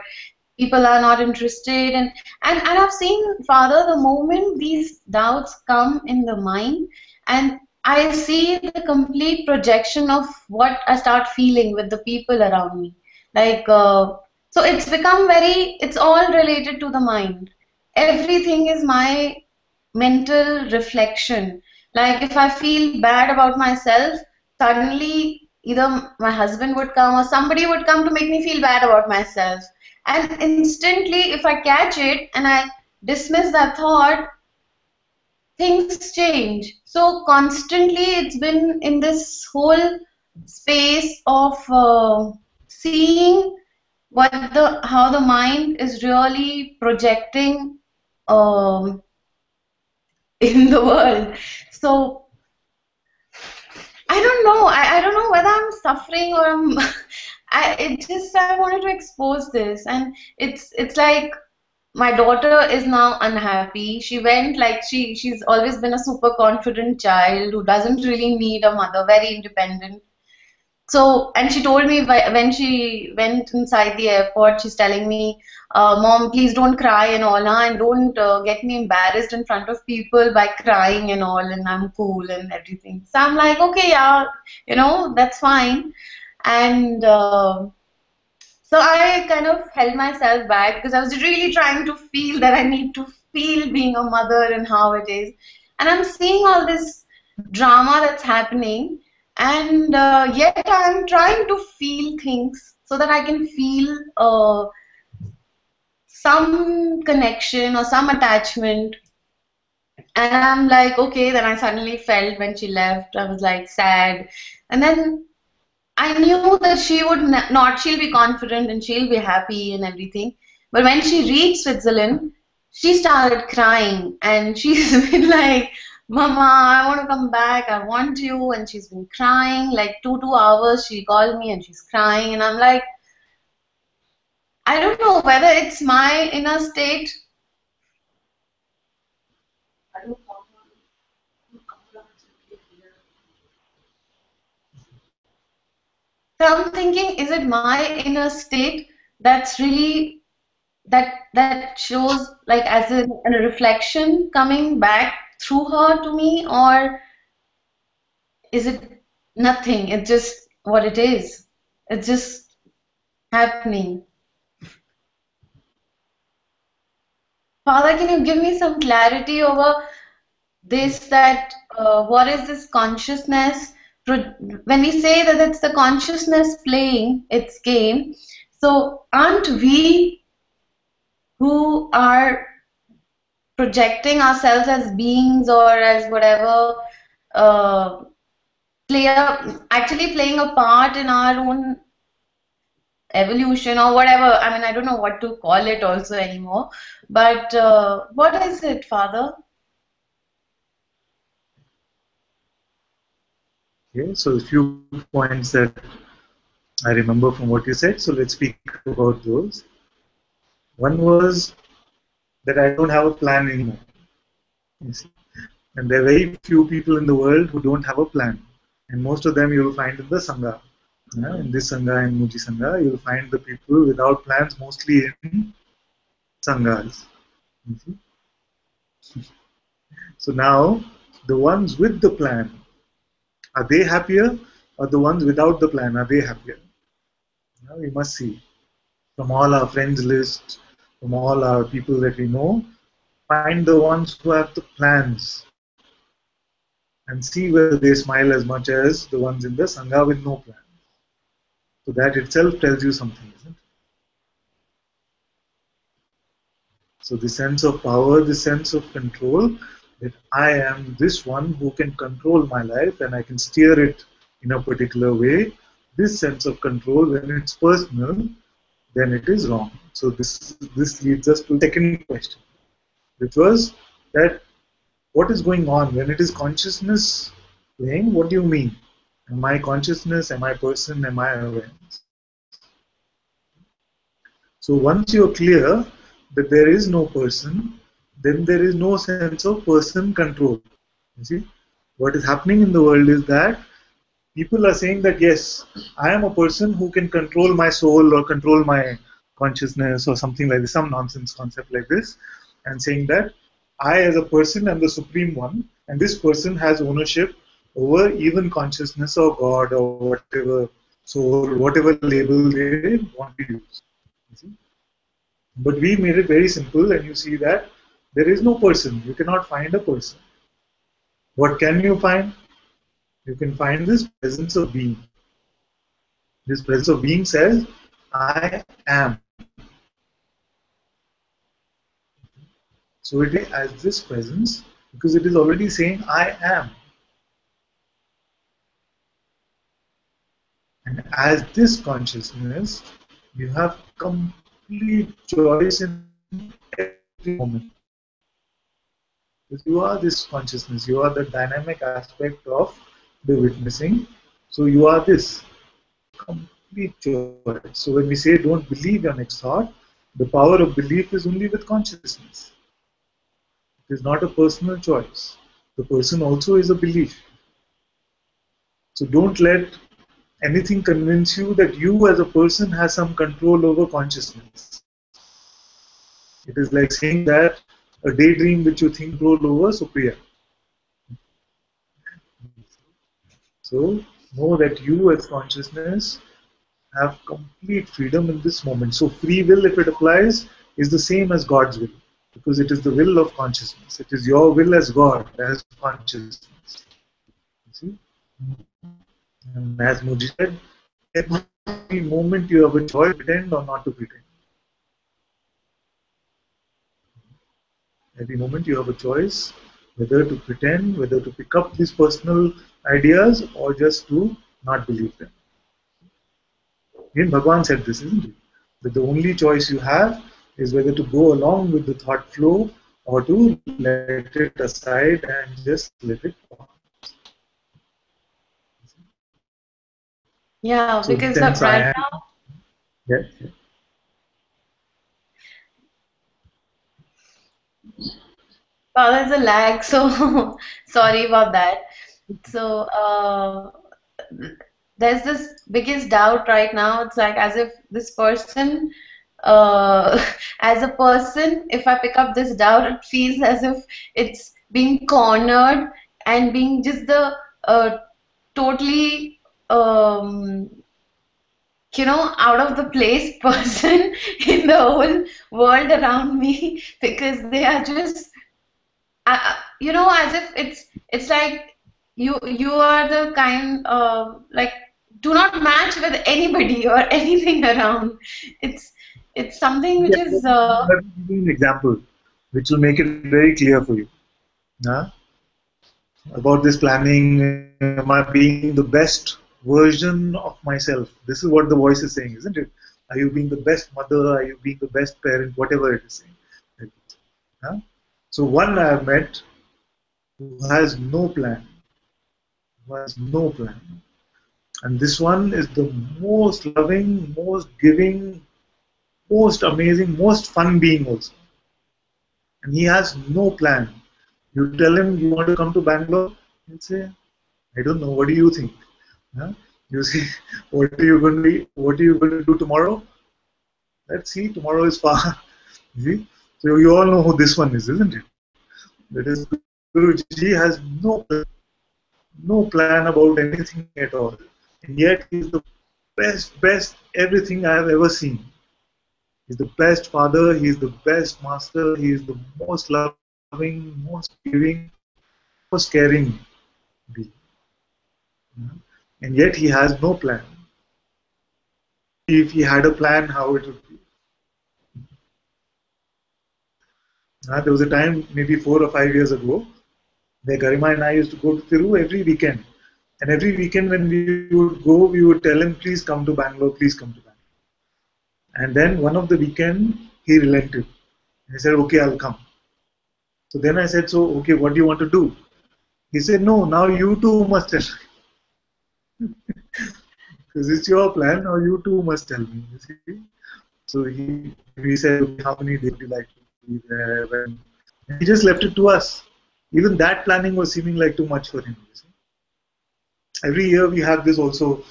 people are not interested. And I've seen, Father, the moment these doubts come in the mind, and I see the complete projection of what I start feeling with the people around me. Like, so it's become it's all related to the mind. Everything is my mental reflection. Like if I feel bad about myself, suddenly either my husband would come or somebody would come to make me feel bad about myself. And instantly, if I catch it and I dismiss that thought, things change. So constantly, it's been in this whole space of seeing how the mind is really projecting um, in the world. So I don't know. I don't know whether I'm suffering or I'm. I wanted to expose this, and it's like my daughter is now unhappy. She went like she's always been a super confident child who doesn't really need a mother, very independent. So, and she told me when she went inside the airport, she's telling me, Mom, please don't cry and all, huh? And don't get me embarrassed in front of people by crying and all, and I'm cool and everything. So I'm like, okay, yeah, that's fine. And so I kind of held myself back because I was really trying to feel that I need to feel being a mother and how it is. And I'm seeing all this drama that's happening, and yet I'm trying to feel things so that I can feel some connection or some attachment. And I'm like, okay, then I suddenly felt when she left, I was like sad. And then I knew that she would not, she'll be confident and she'll be happy and everything. But when she reached Switzerland, she started crying, and she's been like Mama, I want to come back. I want you. And she's been crying like two hours. She called me and she's crying. And I'm like, I don't know whether it's my inner state. So I'm thinking, is it my inner state that's really that shows like as a reflection coming back through her to me, or is it nothing? It's just what it is. It's just happening. Father, can you give me some clarity over this, that what is this consciousness? When we say that it's the consciousness playing its game, so aren't we who are projecting ourselves as beings or as whatever, uh, actually playing a part in our own evolution or whatever? I mean, I don't know what to call it also anymore. But what is it, Father? Okay, so a few points that I remember from what you said, so let's speak about those. One was that I don't have a plan anymore. You see? And there are very few people in the world who don't have a plan. And most of them you will find in the Sangha. Yeah, in this Sangha and Muji Sangha, you will find the people without plans mostly in Sanghas. You see? So now, the ones with the plan, are they happier? Or the ones without the plan, are they happier? Now we must see. From all our friends list, from all our people that we know, find the ones who have the plans and see whether they smile as much as the ones in the Sangha with no plan. So that itself tells you something, isn't it? So the sense of power, the sense of control, that I am this one who can control my life and I can steer it in a particular way. This sense of control, when it's personal, then it is wrong. So this leads us to the second question, which was that what is going on when it is consciousness playing? What do you mean? Am I consciousness? Am I person? Am I awareness? So once you're clear that there is no person, then there is no sense of person control. You see, what is happening in the world is that people are saying that yes, I am a person who can control my soul or control my consciousness or something like this, some nonsense concept like this, and saying that I as a person am the supreme one, and this person has ownership over even consciousness or God or whatever soul, whatever label they want to use. You see? But we made it very simple, and you see that there is no person. You cannot find a person. What can you find? You can find this presence of being. This presence of being says, I am. So it is as this presence, because it is already saying, I am. And as this consciousness, you have complete choice in every moment. Because you are this consciousness, you are the dynamic aspect of the witnessing. So you are this complete choice. So when we say don't believe your next thought, the power of belief is only with consciousness. It is not a personal choice. The person also is a belief. So don't let anything convince you that you as a person has some control over consciousness. It is like saying that a daydream which you think control over, Supriya. So know that you as consciousness have complete freedom in this moment. So free will, if it applies, is the same as God's will, because it is the will of consciousness. It is your will as God, as consciousness. You see? And as Muji said, every moment you have a choice to pretend or not to pretend. Every moment you have a choice whether to pretend, whether to pick up these personal ideas or just to not believe them. Even Bhagavan said this, isn't it? That the only choice you have is whether to go along with the thought flow or to let it aside and just let it pass. Yeah, So because since I right am, now, yeah, there's a lag, so sorry about that. So, there's this biggest doubt right now. It's like as if this person, as a person, if I pick up this doubt, it feels as if it's being cornered and being just the totally, um, out of the place person in the whole world around me because they are just as if it's like you are the kind of like do not match with anybody or anything around. It's it's something which yeah, is let me give you an example which will make it very clear for you. Huh? About this planning, am I being the best version of myself? This is what the voice is saying, isn't it? Are you being the best mother? Are you being the best parent? Whatever it is saying. Huh? So one I have met who has no plan, who has no plan. And this one is the most loving, most giving, most amazing, most fun being also. And he has no plan. You tell him you want to come to Bangalore, he'll say, I don't know, what do you think? Huh? You see, what are you going to do tomorrow? Let's see, tomorrow is far. You see? So you all know who this one is, isn't it? That is Guruji has no plan about anything at all. And yet he is the best everything I have ever seen. He's the best father, he is the best master, he is the most loving, most giving, most caring being. And yet he has no plan. If he had a plan, how it would be. There was a time, maybe 4 or 5 years ago, where Garima and I used to go to Thiru every weekend. And every weekend when we would go, we would tell him, please come to Bangalore, please come to Bangalore. And then one of the weekend, he relented. He said, okay, I'll come. So then I said, so, okay, what do you want to do? He said, no, now you too must tell me. Because it's your plan, now you too must tell me. You see? So we said, okay, how many days would you like to be there? And he just left it to us. Even that planning was seeming like too much for him. You see? Every year we have this also.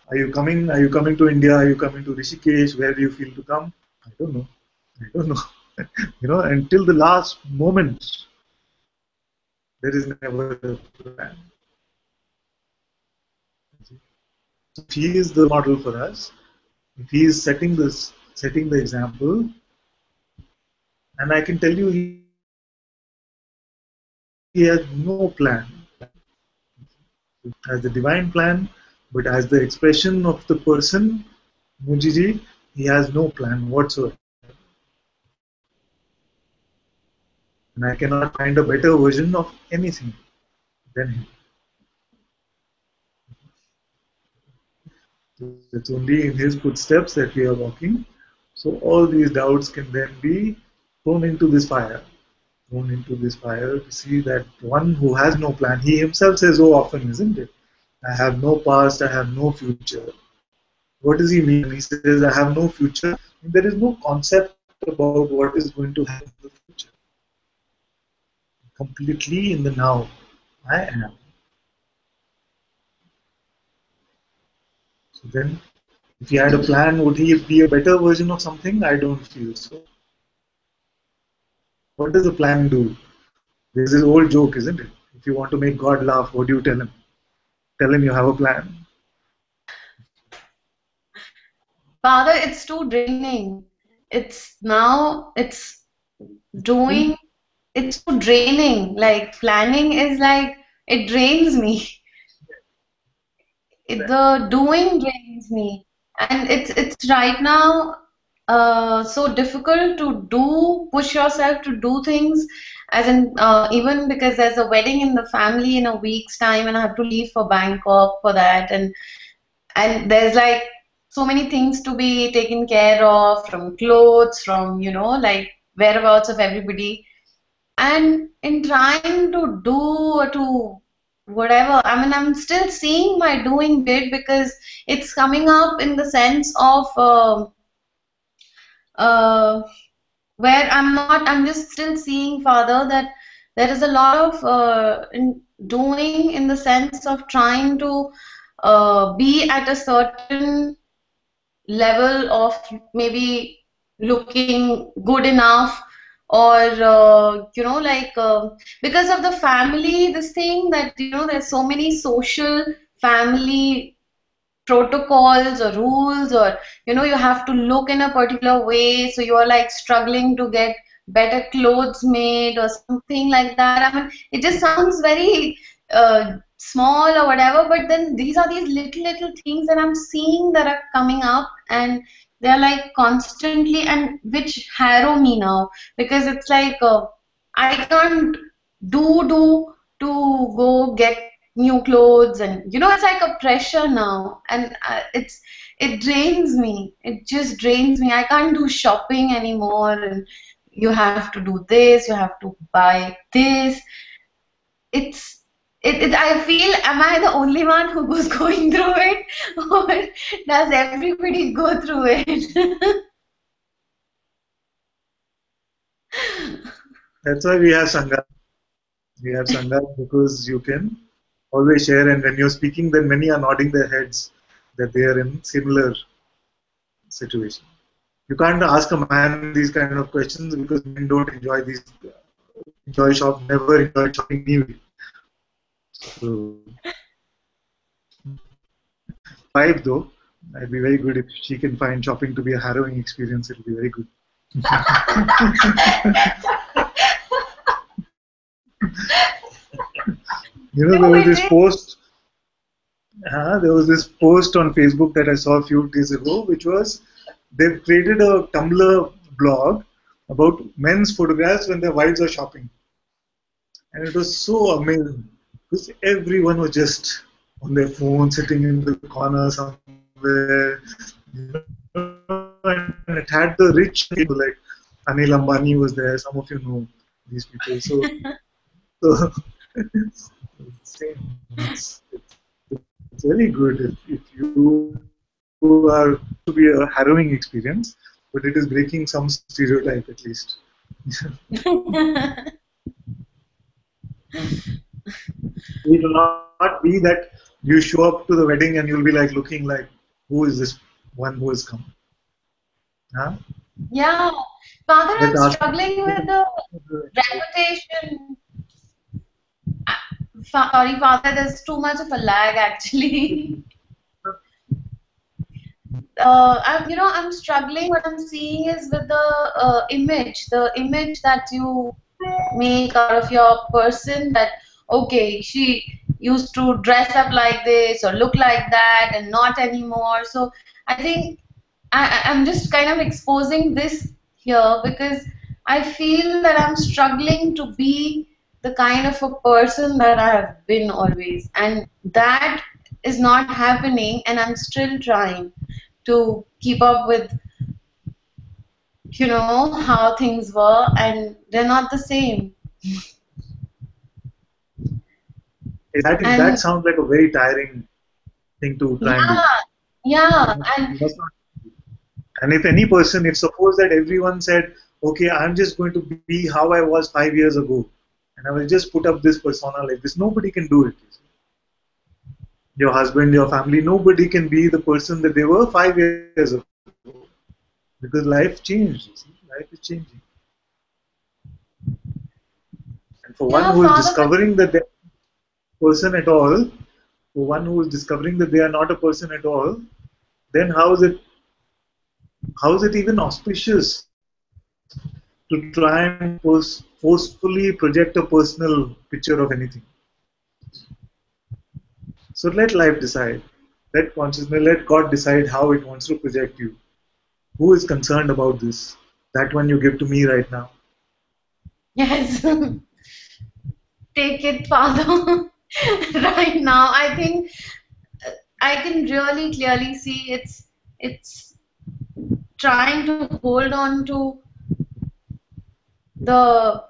Are you coming? Are you coming to India? Are you coming to Rishikesh? Where do you feel to come? I don't know. I don't know. Until the last moment, there is never a plan. If he is the model for us, if he is setting the example, and I can tell you, he has no plan as the divine plan, but as the expression of the person, Mujiji, he has no plan whatsoever. And I cannot find a better version of anything than him. It's only in his footsteps that we are walking. So all these doubts can then be thrown into this fire. Thrown into this fire to see that one who has no plan, he himself says so often, isn't it? I have no past, I have no future. What does he mean? He says, I have no future. There is no concept about what is going to happen in the future. Completely in the now. I am. So then, if he had a plan, would he be a better version of something? I don't feel so. What does a plan do? There's this old joke, isn't it? If you want to make God laugh, what do you tell him? Tell him you have a plan. Father, it's too draining. It's doing it's too draining. Like planning is like it drains me. The doing drains me, and it's right now so difficult to push yourself to do things, as in even because there's a wedding in the family in a week's time, and I have to leave for Bangkok for that, and there's like so many things to be taken care of, from clothes, from like whereabouts of everybody. And in trying to do or to whatever, I mean, I'm still seeing my doing bit because it's coming up in the sense of uh, where I'm just still seeing, Father, that there is a lot of doing in the sense of trying to be at a certain level of maybe looking good enough, or like because of the family, this thing that there's so many social family protocols or rules, or you have to look in a particular way, so you are like struggling to get better clothes made or something like that. I mean, it just sounds very small or whatever, but then these are these little things that I'm seeing that are coming up, and they're like constantly, and which harrow me now, because it's like I can't do to go get new clothes, and it's like a pressure now, and it drains me. It just drains me. I can't do shopping anymore, and you have to do this, you have to buy this. It's I feel, am I the only one who goes going through it, or does everybody go through it? That's why we have Sangha. We have Sangha because you can always share, and when you're speaking, then many are nodding their heads that they are in similar situation. You can't ask a man these kind of questions because men don't enjoy these, never enjoy shopping anyway. So, wife though, it'd be very good if she can find shopping to be a harrowing experience. It'll be very good. There was this post. There was this post on Facebook that I saw a few days ago, which was they've created a Tumblr blog about men's photographs when their wives are shopping, and it was so amazing because everyone was just on their phone, sitting in the corner somewhere, and it had the rich people like Anil Ambani was there. Some of you know these people, so it's very good if you are to be a harrowing experience, but it is breaking some stereotype at least. It will not be that you show up to the wedding and you'll be like looking like, who is this one who has come? Huh? Yeah, Father, I'm struggling with the reputation. Sorry, Father, there's too much of a lag actually. I'm struggling. What I'm seeing is with the image that you make out of your person, that okay, she used to dress up like this or look like that and not anymore. So I think I'm just kind of exposing this here because I feel that I'm struggling to be the kind of a person that I have been always, and that is not happening, and I'm still trying to keep up with how things were, and they're not the same. That sounds like a very tiring thing to try and do. Yeah, and if any person, if suppose that everyone said, okay, I'm just going to be how I was 5 years ago, and I will just put up this persona like this, nobody can do it. Your husband, your family, nobody can be the person that they were 5 years ago. Because life changed. Life is changing. And for one who is discovering that they're not a person at all, for one who is discovering that they are not a person at all, then how is it even auspicious to try and forcefully project a personal picture of anything? So let life decide. Let consciousness, let God decide how it wants to project you. Who is concerned about this? That one you give to me right now. Yes. Take it, Father. Right now, I think I can really clearly see it's trying to hold on to the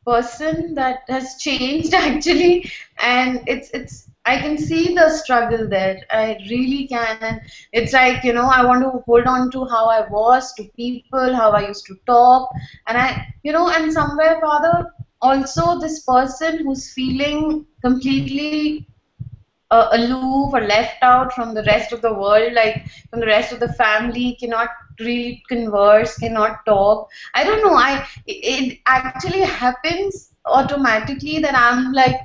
person that has changed actually, and it's I can see the struggle there. I really can, and it's like, you know, I want to hold on to how I was to people, how I used to talk, and and somewhere Father, also this person who's feeling completely aloof or left out from the rest of the world, like from the rest of the family, cannot really converse, cannot talk. I don't know. It actually happens automatically that I'm like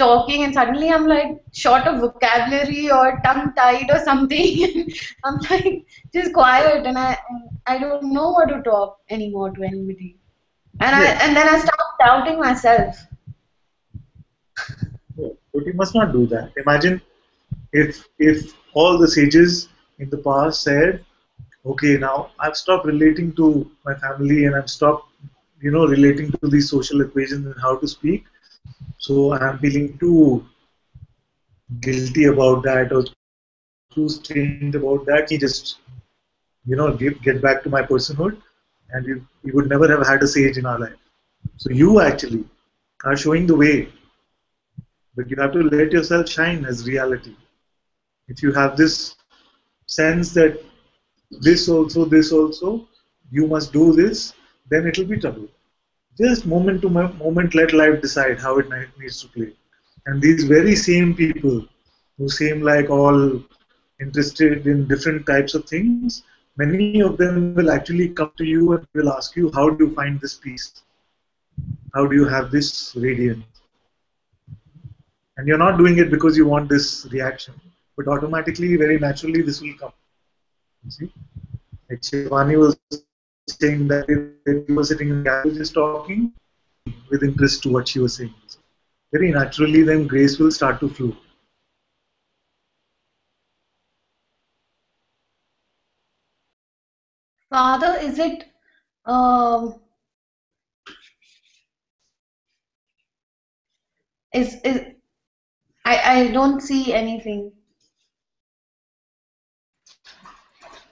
talking and suddenly I'm like short of vocabulary or tongue tied or something. I'm like just quiet and I don't know what to talk anymore to anybody. Yes. And then I start doubting myself. But you must not do that. Imagine if all the sages in the past said, okay, now I've stopped relating to my family and I've stopped, relating to these social equations and how to speak. So I'm feeling too guilty about that or too strained about that. He just, get back to my personhood, and we would never have had a sage in our life. So you actually are showing the way, but you have to let yourself shine as reality. If you have this sense that this also, you must do this, then it will be trouble. Just moment to moment, let life decide how it needs to play. And these very same people who seem like all interested in different types of things, many of them will actually come to you and will ask you, how do you find this peace? How do you have this radiance? And you're not doing it because you want this reaction, but automatically, very naturally, this will come. You see? Like Shivani was saying that if you were sitting in the gallery just talking, with interest to what she was saying. Very naturally, then grace will start to flow. Father, is it um is I don't see anything.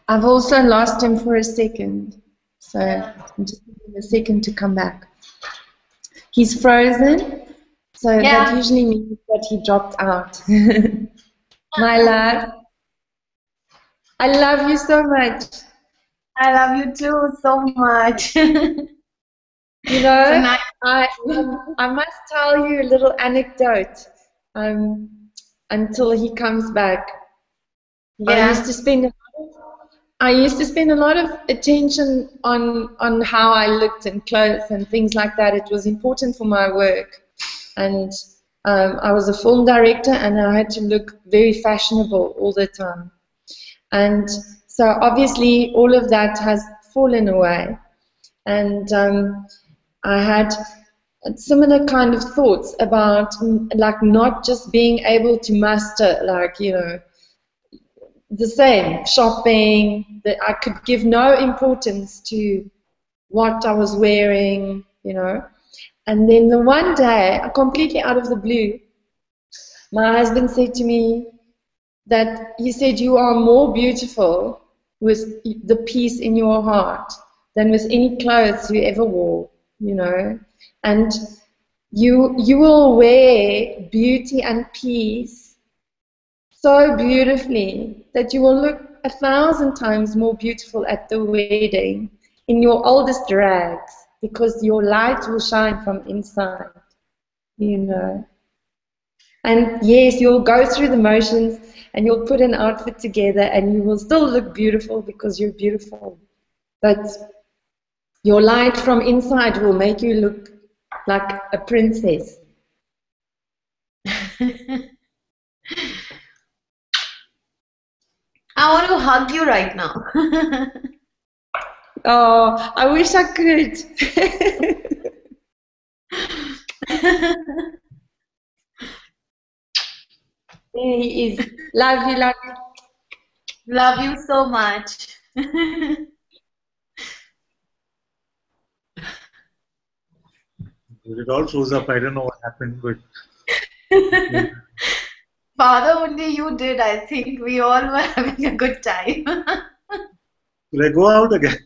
I've also lost him for a second, so I'm just giving him a second to come back. He's frozen, so that usually means that he dropped out. My love, I love you so much. I love you too so much. You know, So nice. I must tell you a little anecdote until he comes back. Yeah. I used to spend a lot of attention on how I looked and clothes and things like that. It was important for my work, and I was a film director, and I had to look very fashionable all the time. And so obviously all of that has fallen away, and I had similar kind of thoughts about like not just being able to muster, like, the same shopping, that I could give no importance to what I was wearing, and then the one day, completely out of the blue, my husband said to me that he said, you are more beautiful with the peace in your heart than with any clothes you ever wore, and you will wear beauty and peace so beautifully that you will look 1,000 times more beautiful at the wedding in your oldest rags, because your light will shine from inside, And yes, you'll go through the motions and you'll put an outfit together and you will still look beautiful because you're beautiful. But your light from inside will make you look like a princess. I want to hug you right now. Oh, I wish I could. There he is. Love you, love you. Love you so much. It all shows up. I don't know what happened, but Father, only you did, I think. We all were having a good time. will I go out again?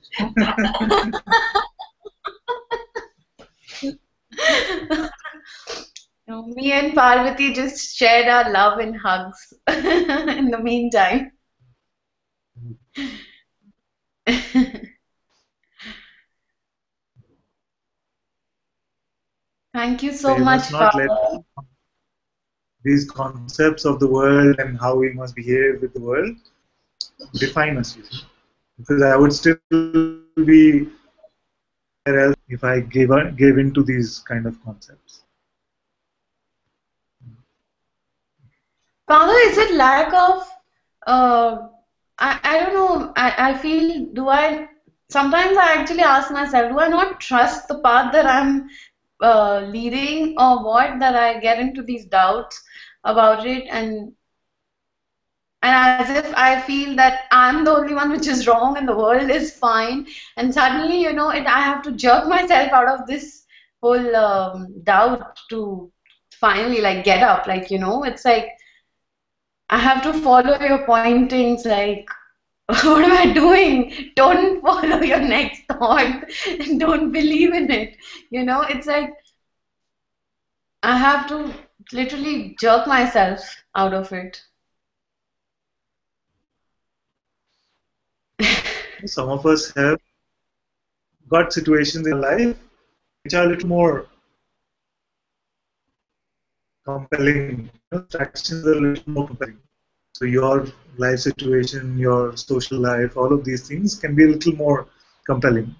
Me and Parvati just shared our love in hugs in the meantime. Thank you So so you much, must not let Father. these concepts of the world and how we must behave with the world define us, you see. Because I would still be somewhere else if I gave in to these kind of concepts. Father, is it lack of, uh, I don't know, I feel, sometimes I actually ask myself, do I not trust the path that I'm leading or what, that I get into these doubts about it, and as if I feel that I'm the only one which is wrong and the world is fine, and suddenly, I have to jerk myself out of this whole doubt to finally like get up, like, it's like I have to follow your pointings, like, what am I doing? Don't follow your next thought and don't believe in it. It's like I have to literally jerk myself out of it. Some of us have got situations in our life which are a little more compelling. Distractions are a little more compelling. So your life situation, your social life, all of these things can be a little more compelling.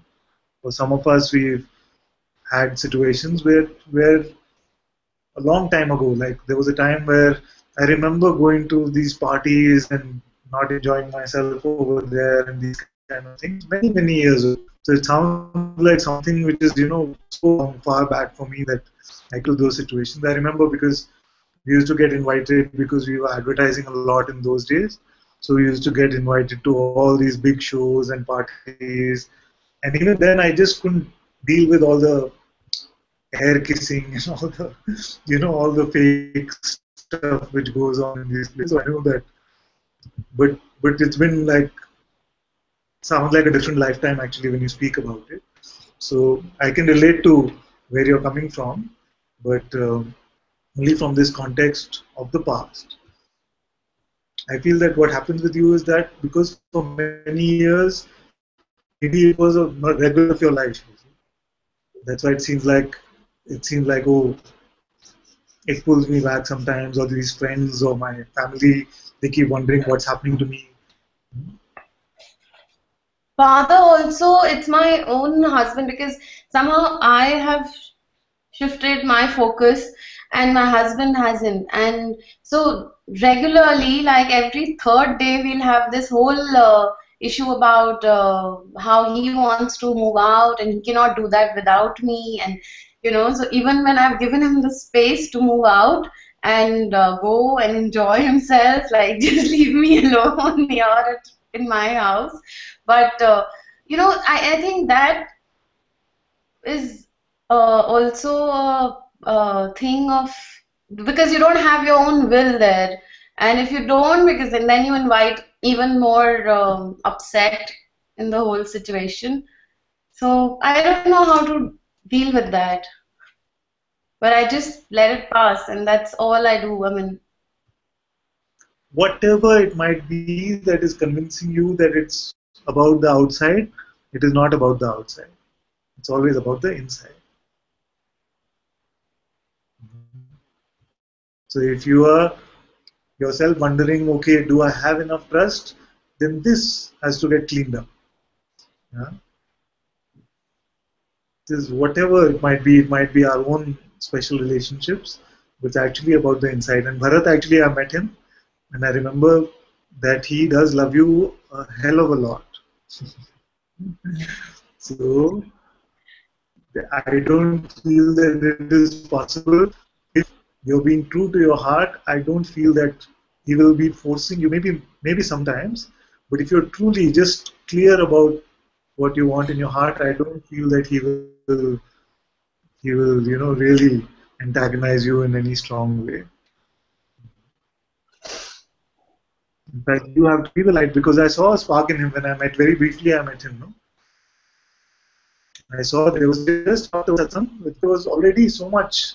For some of us, we've had situations where a long time ago, like there was a time where I remember going to these parties and not enjoying myself over there and these kind of things many years ago. So it sounds like something which is so far back for me that I could those situations. I remember because we used to get invited because we were advertising a lot in those days. So we used to get invited to all these big shows and parties. And even then, I just couldn't deal with all the hair kissing and all the, all the fake stuff which goes on in these places. So I know that, but it's been like sounds like a different lifetime actually when you speak about it. So I can relate to where you're coming from, but only from this context of the past. I feel that what happens with you is that because for many years, maybe it was a regular of your life. That's why it seems like oh, it pulls me back sometimes, or these friends or my family, they keep wondering what's happening to me. Father also, it's my own husband because somehow I have shifted my focus and my husband hasn't. And so regularly, like every third day, we'll have this whole issue about how he wants to move out and he cannot do that without me. And so even when I've given him the space to move out and go and enjoy himself, like just leave me alone here in my house. But I think that is also a thing of, because you don't have your own will there, and if you don't, because then you invite even more upset in the whole situation. So I don't know how to deal with that, but I just let it pass, and that's all I do. I mean, Whatever it might be that is convincing you that it's about the outside, it is not about the outside. It's always about the inside. So if you are yourself wondering, okay, do I have enough trust? Then this has to get cleaned up. Yeah? This whatever it might be our own special relationships, but it's actually about the inside. And Bharat, actually, I met him, and I remember that he does love you a hell of a lot. So I don't feel that it is possible. If you're being true to your heart, I don't feel that he will be forcing you. Maybe sometimes, but if you're truly just clear about what you want in your heart, I don't feel that he will really antagonize you in any strong way. In fact, you have to be the light because I saw a spark in him when I met very briefly. I met him, no? I saw there was just after satsang, there was already so much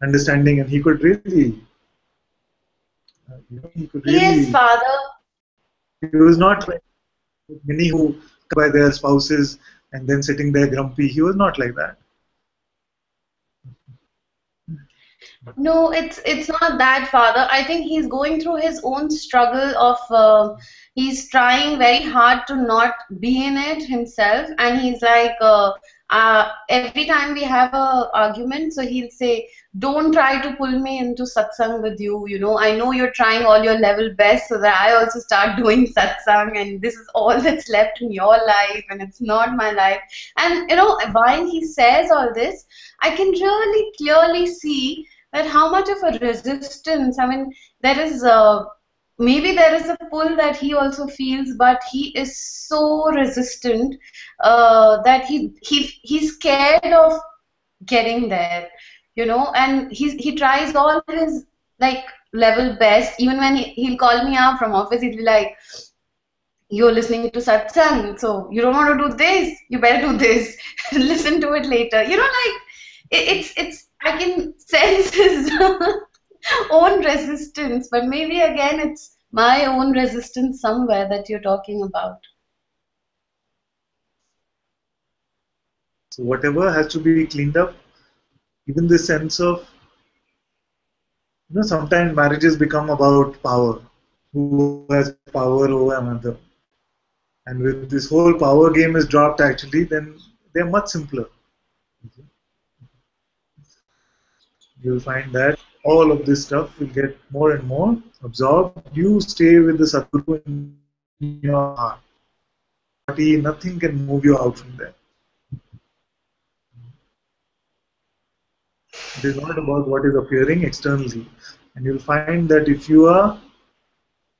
understanding, and he could really, he could Yes, really. Father. He was not like many who come by their spouses and then sitting there grumpy. He was not like that. No, it's not that, Father. I think he's going through his own struggle of he's trying very hard to not be in it himself, and he's like every time we have a argument, so he'll say, "Don't try to pull me into satsang with you. You know, I know you're trying all your level best, so that I also start doing satsang, and this is all that's left in your life, and it's not my life." And you know, while he says all this, I can really clearly see that how much of a resistance, I mean, there is maybe there is a pull that he also feels, but he is so resistant that he's scared of getting there, you know, and he tries all his like level best. Even when he'll call me up from office, he'll be like, "You're listening to satsang, so you don't want to do this, you better do this." Listen to it later, you know, like it's I can sense his own resistance, but maybe again it's my own resistance somewhere that you're talking about. So whatever has to be cleaned up, even the sense of, sometimes marriages become about power. Who has power over another? And with this whole power game is dropped actually, then they're much simpler. You'll find that all of this stuff will get more and more absorbed. You stay with the Sadguru in your heart. Nothing can move you out from there. It is not about what is appearing externally. And you'll find that if you are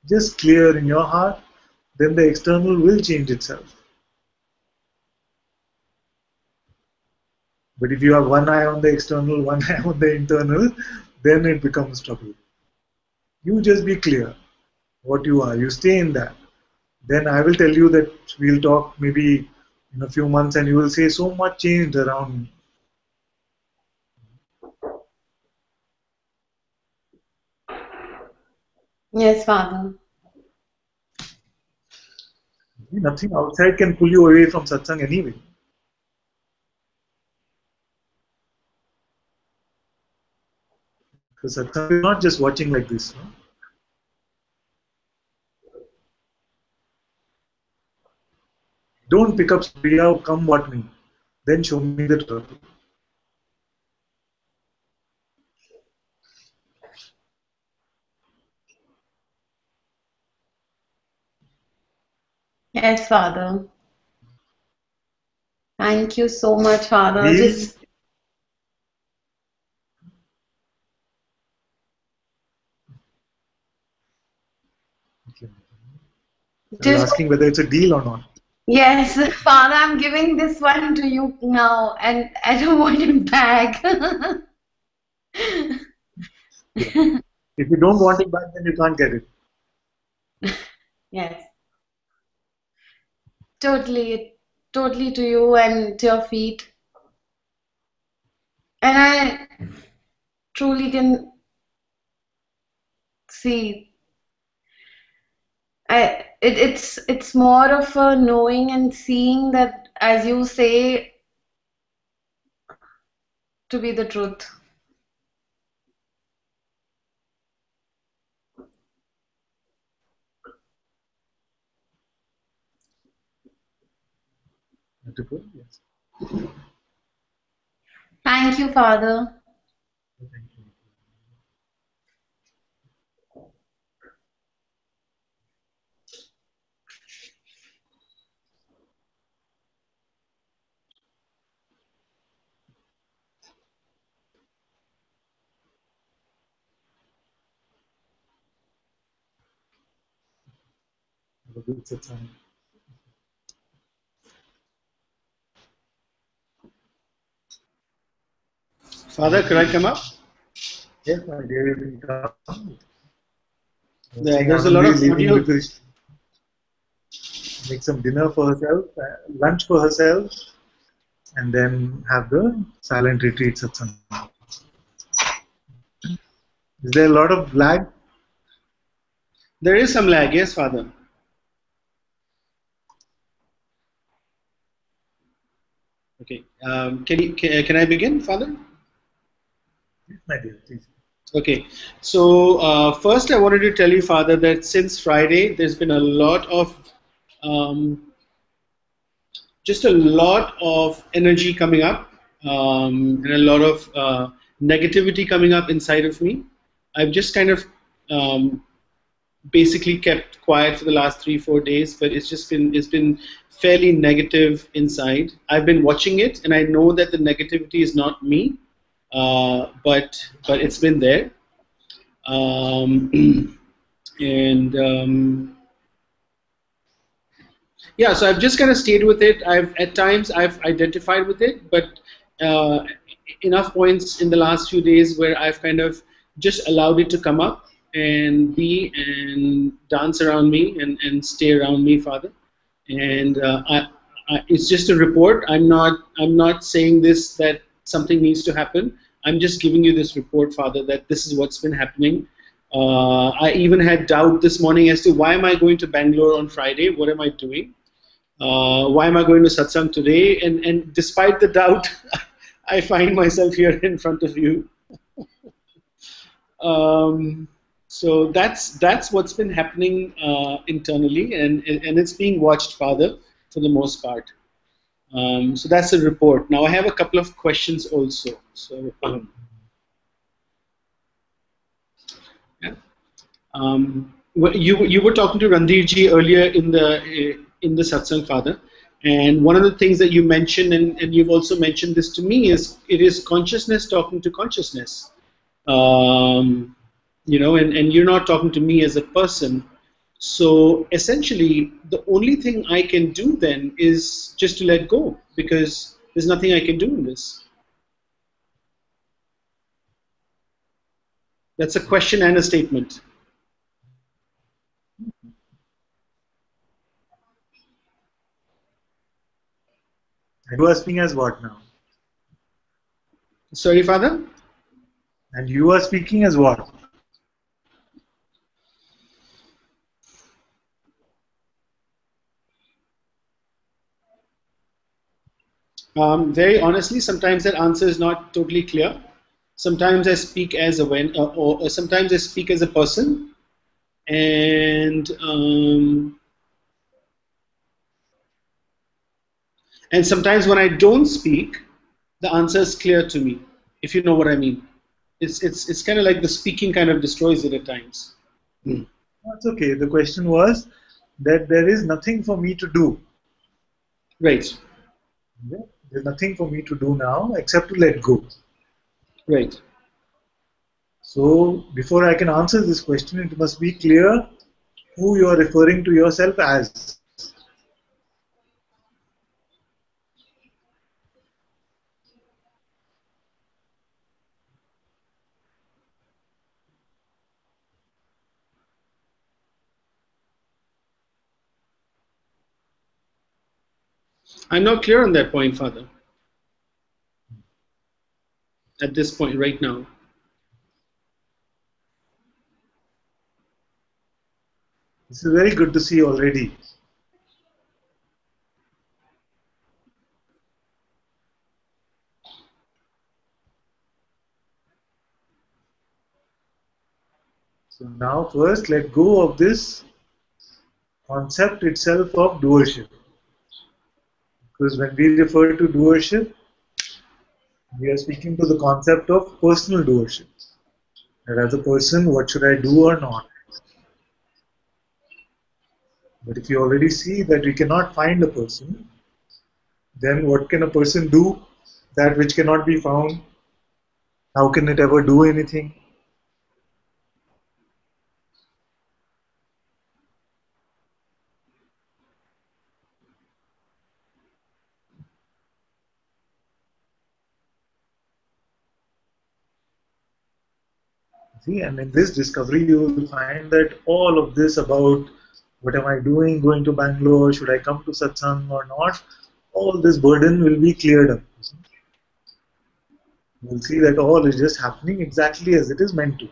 just clear in your heart, then the external will change itself. But if you have one eye on the external, one eye on the internal, then it becomes trouble. You just be clear what you are. You stay in that. Then I will tell you that we'll talk maybe in a few months and you will say so much changed around me. Yes, Father. Nothing outside can pull you away from satsang anyway. Because satsang is not just watching like this. No? Don't pick up Priya, come what me. Then show me the truth. Yes, Father. Thank you so much, Father. Deal. I was asking whether it's a deal or not. Yes, Father, I'm giving this one to you now, and I don't want it back. If you don't want it back, then you can't get it. Yes, totally, totally to you and to your feet. And I truly can see. It's more of a knowing and seeing that, as you say, to be the truth. Beautiful, yes. Thank you, Father. Thank you. Have a good satsang. Father, could I come up? Yes, my dear, you can come. There's a lot of audio. Make some dinner for herself, lunch for herself, and then have the silent retreat satsang. Is there a lot of lag? There is some lag, yes, Father. Okay. Can I begin, Father? Yes, my dear, please. Okay. So first, I wanted to tell you, Father, that since Friday, there's been a lot of just a lot of energy coming up, and a lot of negativity coming up inside of me. I've just kind of basically kept quiet for the last 3-4 days, but it's been fairly negative inside. I've been watching it, and I know that the negativity is not me, but it's been there, and yeah, so I've just kind of stayed with it. At times I've identified with it, but uh, enough points in the last few days where I've kind of just allowed it to come up and be and dance around me and stay around me, Father. And it's just a report. I'm not saying this that something needs to happen. I'm just giving you this report, Father, that this is what's been happening. I even had doubt this morning as to why am I going to Bangalore on Friday? What am I doing? Why am I going to Satsang today? And despite the doubt, I find myself here in front of you. So that's what's been happening internally, and it's being watched, Father, for the most part. So that's the report. Now I have a couple of questions also. So yeah. You were talking to Randirji earlier in the satsang, Father, and one of the things that you mentioned, and you've also mentioned this to me, is it is consciousness talking to consciousness. You know, and you're not talking to me as a person. So essentially, the only thing I can do then is just to let go, because there's nothing I can do in this. That's a question and a statement. And you are speaking as what now? Sorry, Father? And you are speaking as what? Very honestly, sometimes that answer is not totally clear. Sometimes I speak as or sometimes I speak as a person, and sometimes when I don't speak, the answer is clear to me. If you know what I mean, it's kind of like the speaking kind of destroys it at times. That's okay. The question was that there is nothing for me to do. Right. Yeah? There's nothing for me to do now except to let go. Right. So before I can answer this question, it must be clear who you are referring to yourself as. I'm not clear on that point, Father. At this point, right now. This is very good to see already. So now first let go of this concept itself of doership. Because when we refer to doership, we are speaking to the concept of personal doership. That as a person, what should I do or not? But if you already see that we cannot find a person, then what can a person do? That which cannot be found. How can it ever do anything? See, and in this discovery, you will find that all of this about what am I doing, going to Bangalore, should I come to satsang or not, all this burden will be cleared up. You'll see that all is just happening exactly as it is meant to.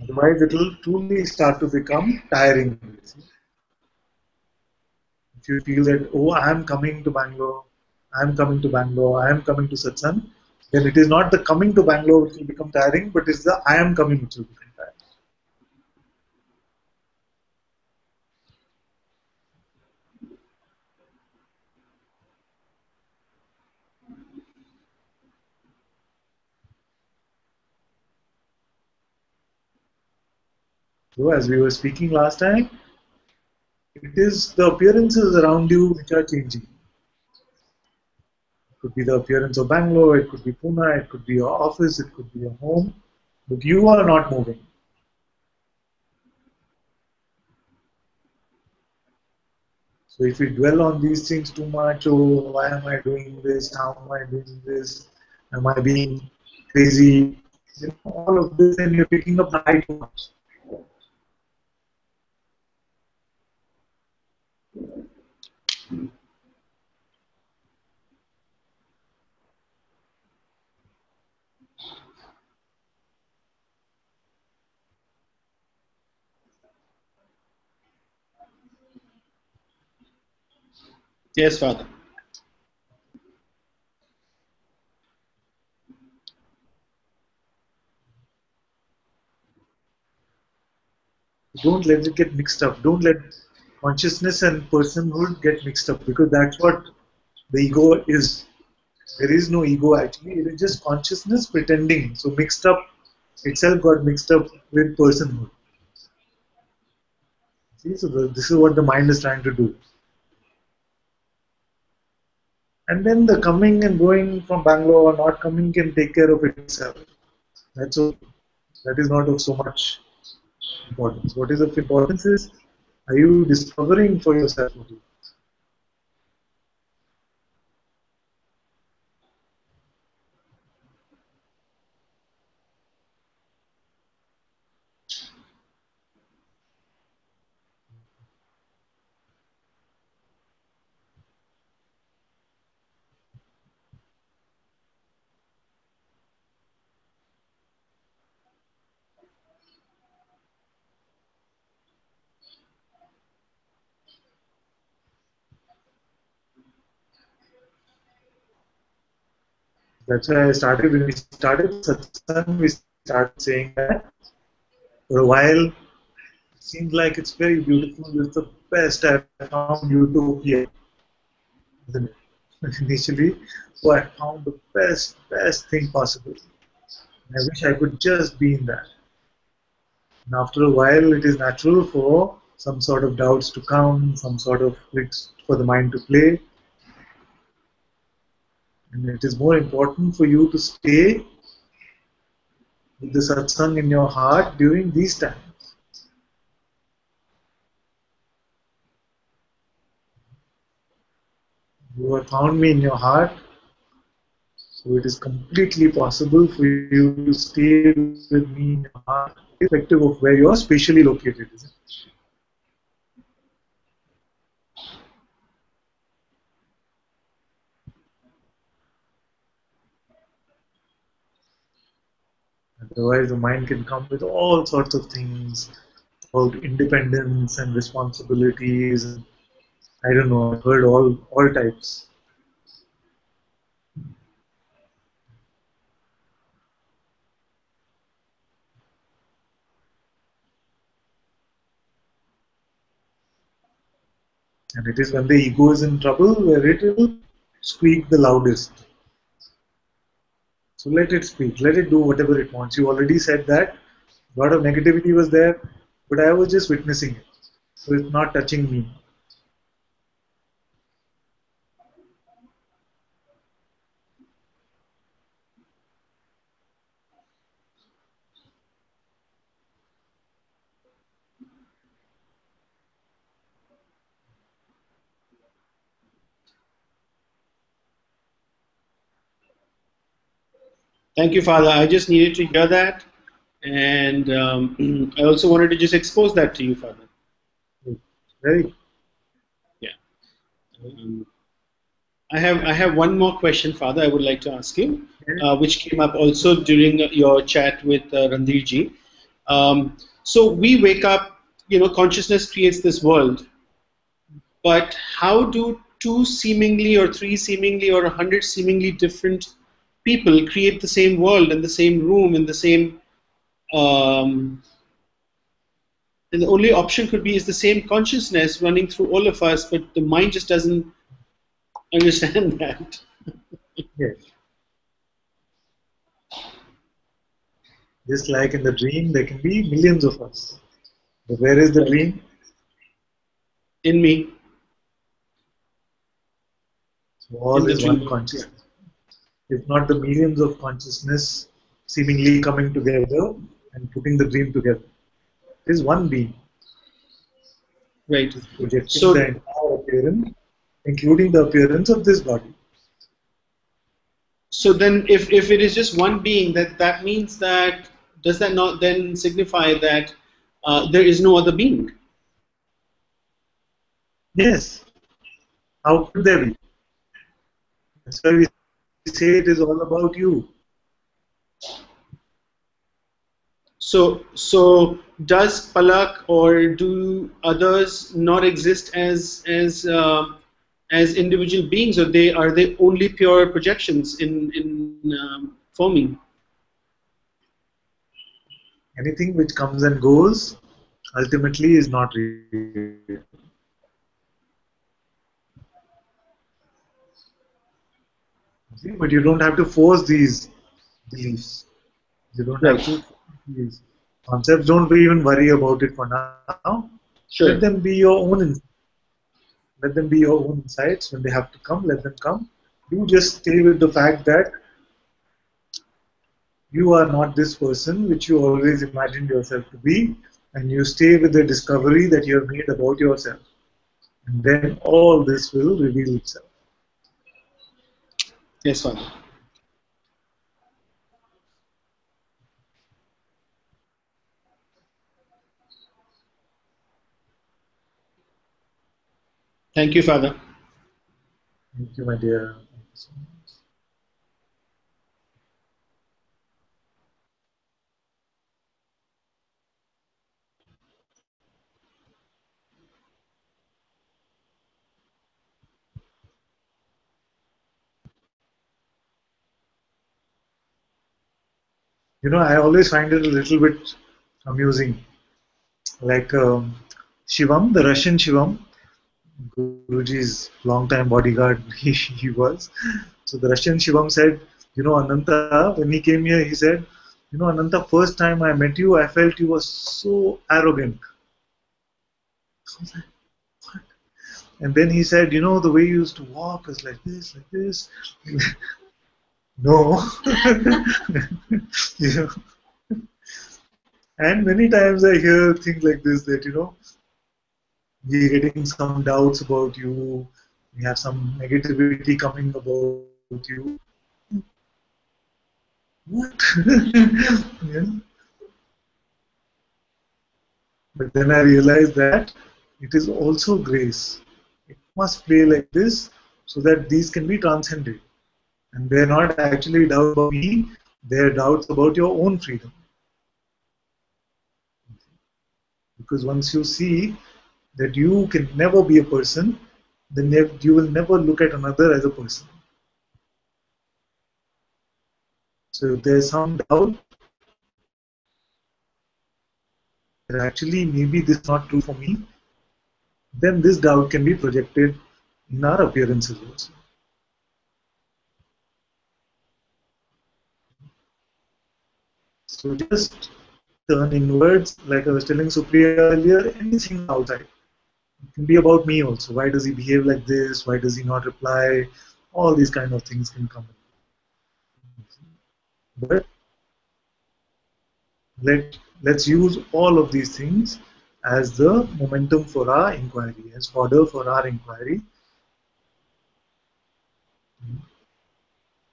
Otherwise, it will truly start to become tiring. If you feel that, oh, I am coming to Bangalore, I am coming to Bangalore, I am coming to Satsang, then it is not the coming to Bangalore which will become tiring, but it's the I am coming which will become tiring. So, as we were speaking last time, it is the appearances around you which are changing. It could be the appearance of Bangalore, it could be Pune, it could be your office, it could be your home, but you are not moving. So if we dwell on these things too much, oh, why am I doing this? How am I doing this? Am I being crazy? All of this, and you're picking up the eye too much. Yes, Father. Don't let it get mixed up. Don't let consciousness and personhood get mixed up, because that's what the ego is. There is no ego actually. It is just consciousness pretending. So mixed up itself got mixed up with personhood. See, so this is what the mind is trying to do. And then the coming and going from Bangalore or not coming can take care of itself. That's okay. That is not of so much importance. What is of importance is, are you discovering for yourself? That's why I started, when we started Satsang, we started saying that for a while it seems like it's very beautiful, it's the best. I found utopia, isn't it? Initially, so I found the best thing possible. I wish I could just be in that. And after a while, it is natural for some sort of doubts to come, some sort of tricks for the mind to play. And it is more important for you to stay with the satsang in your heart during these times. You have found me in your heart, so it is completely possible for you to stay with me in your heart, irrespective of where you are spatially located. Isn't it? Otherwise, the mind can come with all sorts of things about independence and responsibilities. And I don't know. I've heard all types. And it is when the ego is in trouble where it will squeak the loudest. So let it speak. Let it do whatever it wants. You already said that. A lot of negativity was there, but I was just witnessing it. So it's not touching me. Thank you, Father. I just needed to hear that, and I also wanted to just expose that to you, Father. Very. Yeah. I have one more question, Father. I would like to ask you, which came up also during your chat with Randirji. So we wake up, consciousness creates this world, but how do two seemingly or three seemingly or 100 seemingly different people create the same world in the same room in the same and the only option could be is the same consciousness running through all of us, but the mind just doesn't understand that. Yes. Just like in the dream, there can be millions of us. But where is the Right. dream? In me. So all In the is one dream. consciousness. If not the millions of consciousness seemingly coming together and putting the dream together. It is one being. Right. It is projecting the So, entire appearance, including the appearance of this body. so then, if it is just one being, that means that does that not then signify that there is no other being? Yes. How could there be? That's why we say it is all about you. So does Palak or do others not exist as individual beings, or are they only pure projections in forming? Anything which comes and goes ultimately is not real. See, but you don't have to force these beliefs. You don't have Right. to force these concepts. Don't even worry about it for now. Let them Sure. be your own. Let them be your own insights. When they have to come, let them come. You just stay with the fact that you are not this person which you always imagined yourself to be, and you stay with the discovery that you have made about yourself. And then all this will reveal itself. Yes, Father. Thank you, Father. Thank you, my dear. Thank you so much. I always find it a little bit amusing. Like Shivam, the Russian Shivam, Guruji's longtime bodyguard, he was. So the Russian Shivam said, Ananta, when he came here, he said, Ananta, first time I met you, I felt you were so arrogant. I was like, what? And then he said, the way you used to walk is like this, like this. No. you know. And many times I hear things like this that, we're getting some doubts about you, we have some negativity coming about you. What? yeah. But then I realized that it is also grace. It must play like this so that these can be transcended. And they're not actually doubts about me, they're doubts about your own freedom. Because once you see that you can never be a person, then you will never look at another as a person. So if there's some doubt that actually maybe this is not true for me, then this doubt can be projected in our appearances also. So just turn inwards, like I was telling Supriya earlier, anything outside. It can be about me also. Why does he behave like this? Why does he not reply? All these kind of things can come in. But let's use all of these things as the momentum for our inquiry, as fodder for our inquiry,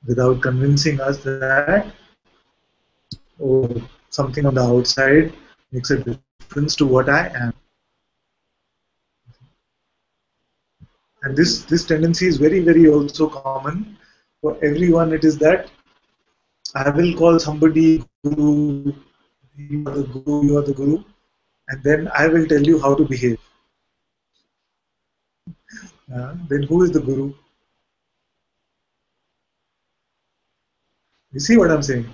without convincing us that oh, something on the outside makes a difference to what I am. And this tendency is very also common for everyone. It is that I will call somebody guru, you are the guru, you are the guru, and then I will tell you how to behave. Then who is the guru? You see what I'm saying?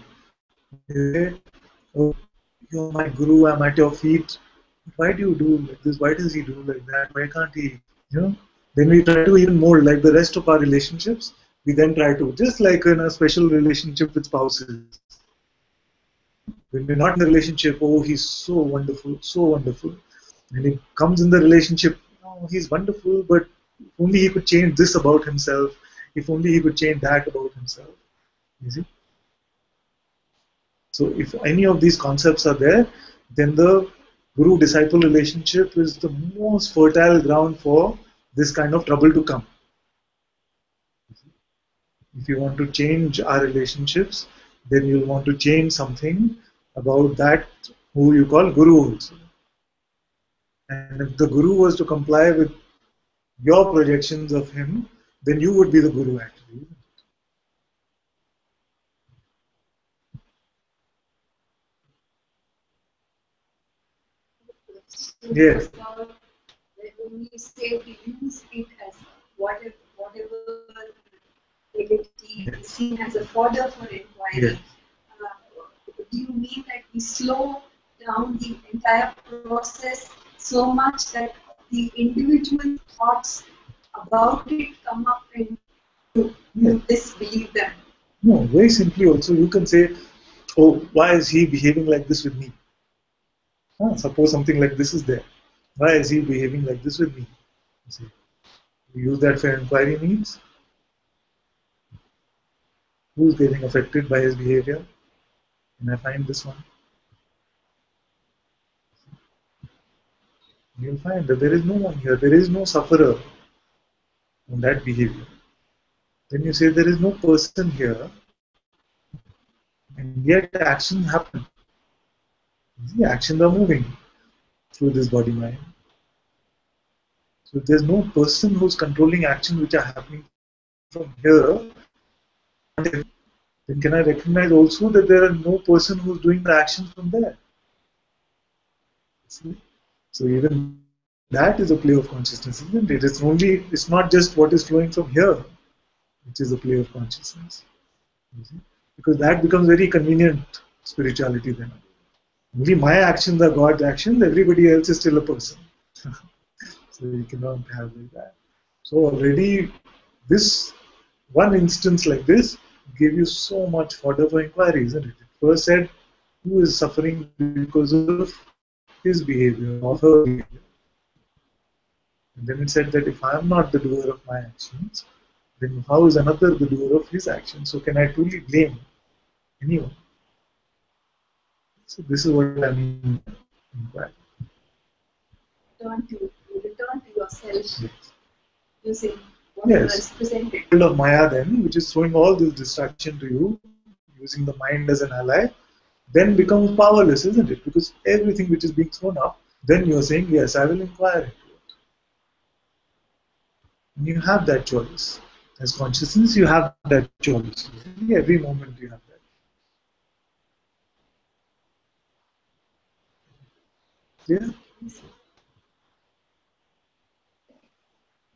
Oh, you're my guru, I'm at your feet. Why do you do like this? Why does he do like that? Why can't he? You know? Then we try to even mold, like the rest of our relationships. We then try to, just like in a special relationship with spouses. When we're not in the relationship, oh, he's so wonderful, so wonderful. When he comes in the relationship, oh, he's wonderful, but if only he could change this about himself. If only he could change that about himself. You see? So if any of these concepts are there, then the guru-disciple relationship is the most fertile ground for this kind of trouble to come. If you want to change our relationships, then you'll want to change something about that who you call guru also. And if the guru was to comply with your projections of him, then you would be the guru actually. Yes. When you say we use it as whatever ability is seen as a fodder for inquiry, Yes. do you mean that we slow down the entire process so much that the individual thoughts about it come up and you disbelieve them? No, very simply also you can say, oh, why is he behaving like this with me? Suppose something like this is there. Why is he behaving like this with me? You see, you use that for inquiry means. Who is getting affected by his behavior? Can I find this one? You'll find that there is no one here. There is no sufferer in that behavior. Then you say there is no person here, and yet actions happen. The actions are moving through this body mind. So if there's no person who's controlling actions which are happening from here, then can I recognize also that there are no person who's doing the actions from there? See? So even that is a play of consciousness, isn't it? It's not just what is flowing from here, which is a play of consciousness. You see? Because that becomes very convenient spirituality then. Only my actions are God's actions, everybody else is still a person. So you cannot have like that. So already this one instance like this gave you so much fodder for inquiry, isn't it? It first said who is suffering because of his behavior or her behavior. And then it said that if I am not the doer of my actions, then how is another the doer of his actions? So can I truly blame anyone? So this is what I mean by inquiry. Return to yourself Yes. using whatever Yes. is presented. Of Maya then, which is throwing all this distraction to you, using the mind as an ally, then becomes powerless, isn't it? Because everything which is being thrown up, then you're saying, yes, I will inquire into it. And you have that choice. As consciousness, you have that choice. Every moment you have that. Yeah?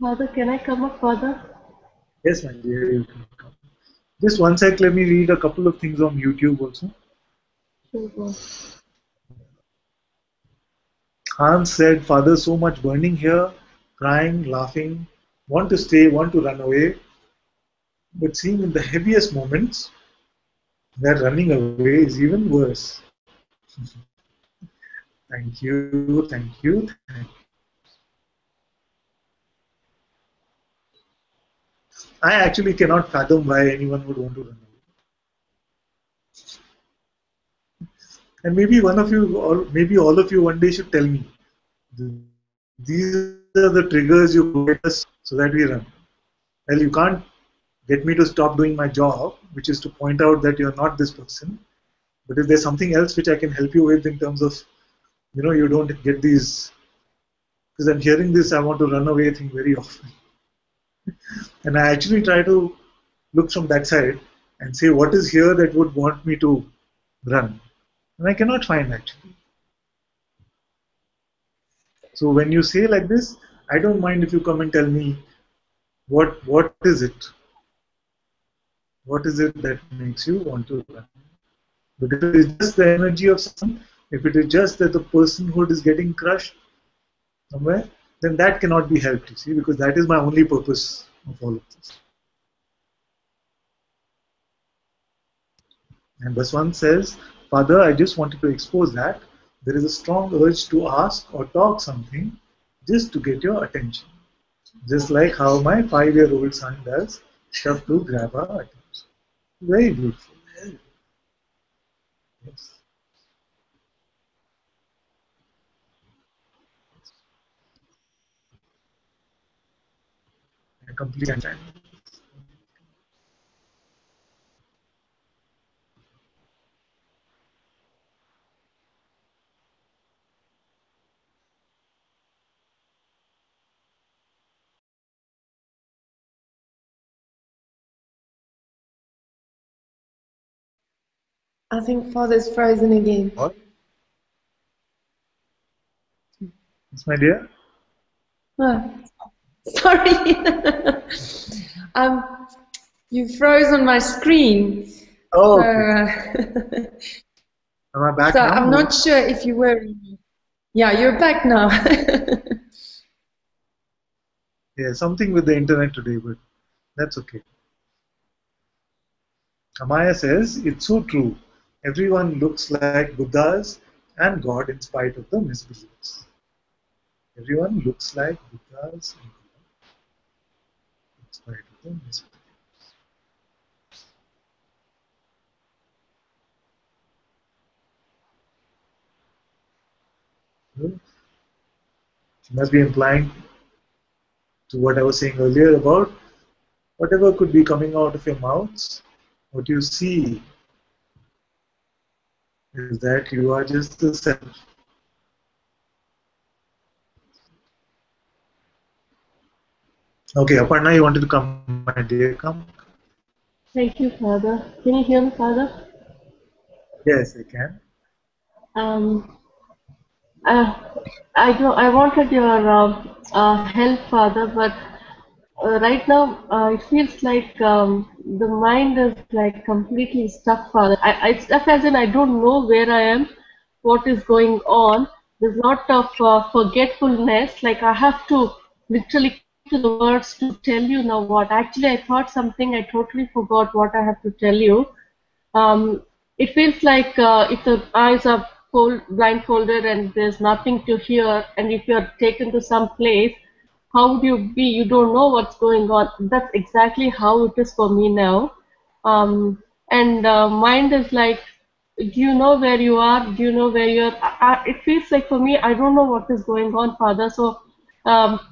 Father, can I come up further? Yes, my dear, you can come. Just one sec, let me read a couple of things on YouTube also. Sure. Hans said, Father, so much burning here, crying, laughing, want to stay, want to run away. But seeing in the heaviest moments, that running away is even worse. Thank you, thank you, thank you. I actually cannot fathom why anyone would want to run away. And maybe one of you, or maybe all of you one day should tell me, these are the triggers you get us so that we run. Well, you can't get me to stop doing my job, which is to point out that you're not this person. But if there's something else which I can help you with in terms of, you don't get these, because I'm hearing this, I want to run away thing very often. And I actually try to look from that side and say, what is here that would want me to run? And I cannot find actually. So when you say like this, I don't mind if you come and tell me what is it? What is it that makes you want to run? But if it is just the energy of someone, if it is just that the personhood is getting crushed somewhere, then that cannot be helped, you see, because that is my only purpose of all of this. And Baswan says, Father, I just wanted to expose that there is a strong urge to ask or talk something just to get your attention. Just like how my 5-year-old son does stuff to grab our attention. Very beautiful. Yes. I completely understand. I think Father's frozen again. What? Yes, my dear? Oh, sorry. You froze on my screen. Oh, So, okay. Am I back so now? I'm not sure if you were. Yeah, you're back now. Yeah, something with the internet today, but that's okay. Amaya says, it's so true. Everyone looks like Buddhas and God in spite of the misbeliefs. Everyone looks like Buddhas and God in spite of the misbeliefs. Well, she must be implying to what I was saying earlier about whatever could be coming out of your mouths, what you see is that you are just the self. Okay, Aparna, you wanted to come, my dear, come. Thank you, Father. Can you hear me, Father? Yes, I can. Um, uh, I wanted your help, Father, but right now it feels like the mind is like completely stuck, Father. I stuck as in I don't know where I am, what is going on. There's a lot of forgetfulness. Like I have to literally to the words to tell you now what. Actually, I thought something. I totally forgot what I have to tell you. Um, it feels like if the eyes are blindfolded and there's nothing to hear, and if you're taken to some place, how would you be? You don't know what's going on. That's exactly how it is for me now. Um, and mind is like, do you know where you are? Do you know where you're? It feels like for me, I don't know what is going on, Father. So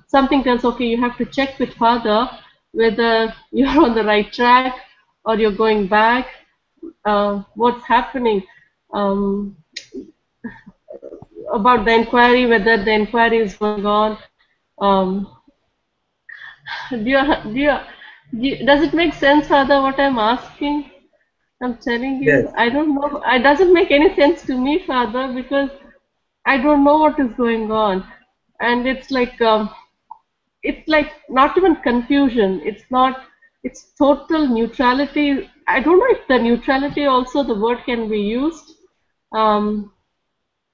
something tells, okay, you have to check with Father whether you're on the right track or you're going back, what's happening, um, about the inquiry, whether the inquiry is going on. Um, do you, do you, does it make sense, Father, what I'm asking? I'm telling you, Yes. I don't know. It doesn't make any sense to me, Father, because I don't know what is going on. And it's like not even confusion. It's not, it's total neutrality. I don't know if the neutrality also the word can be used. Um,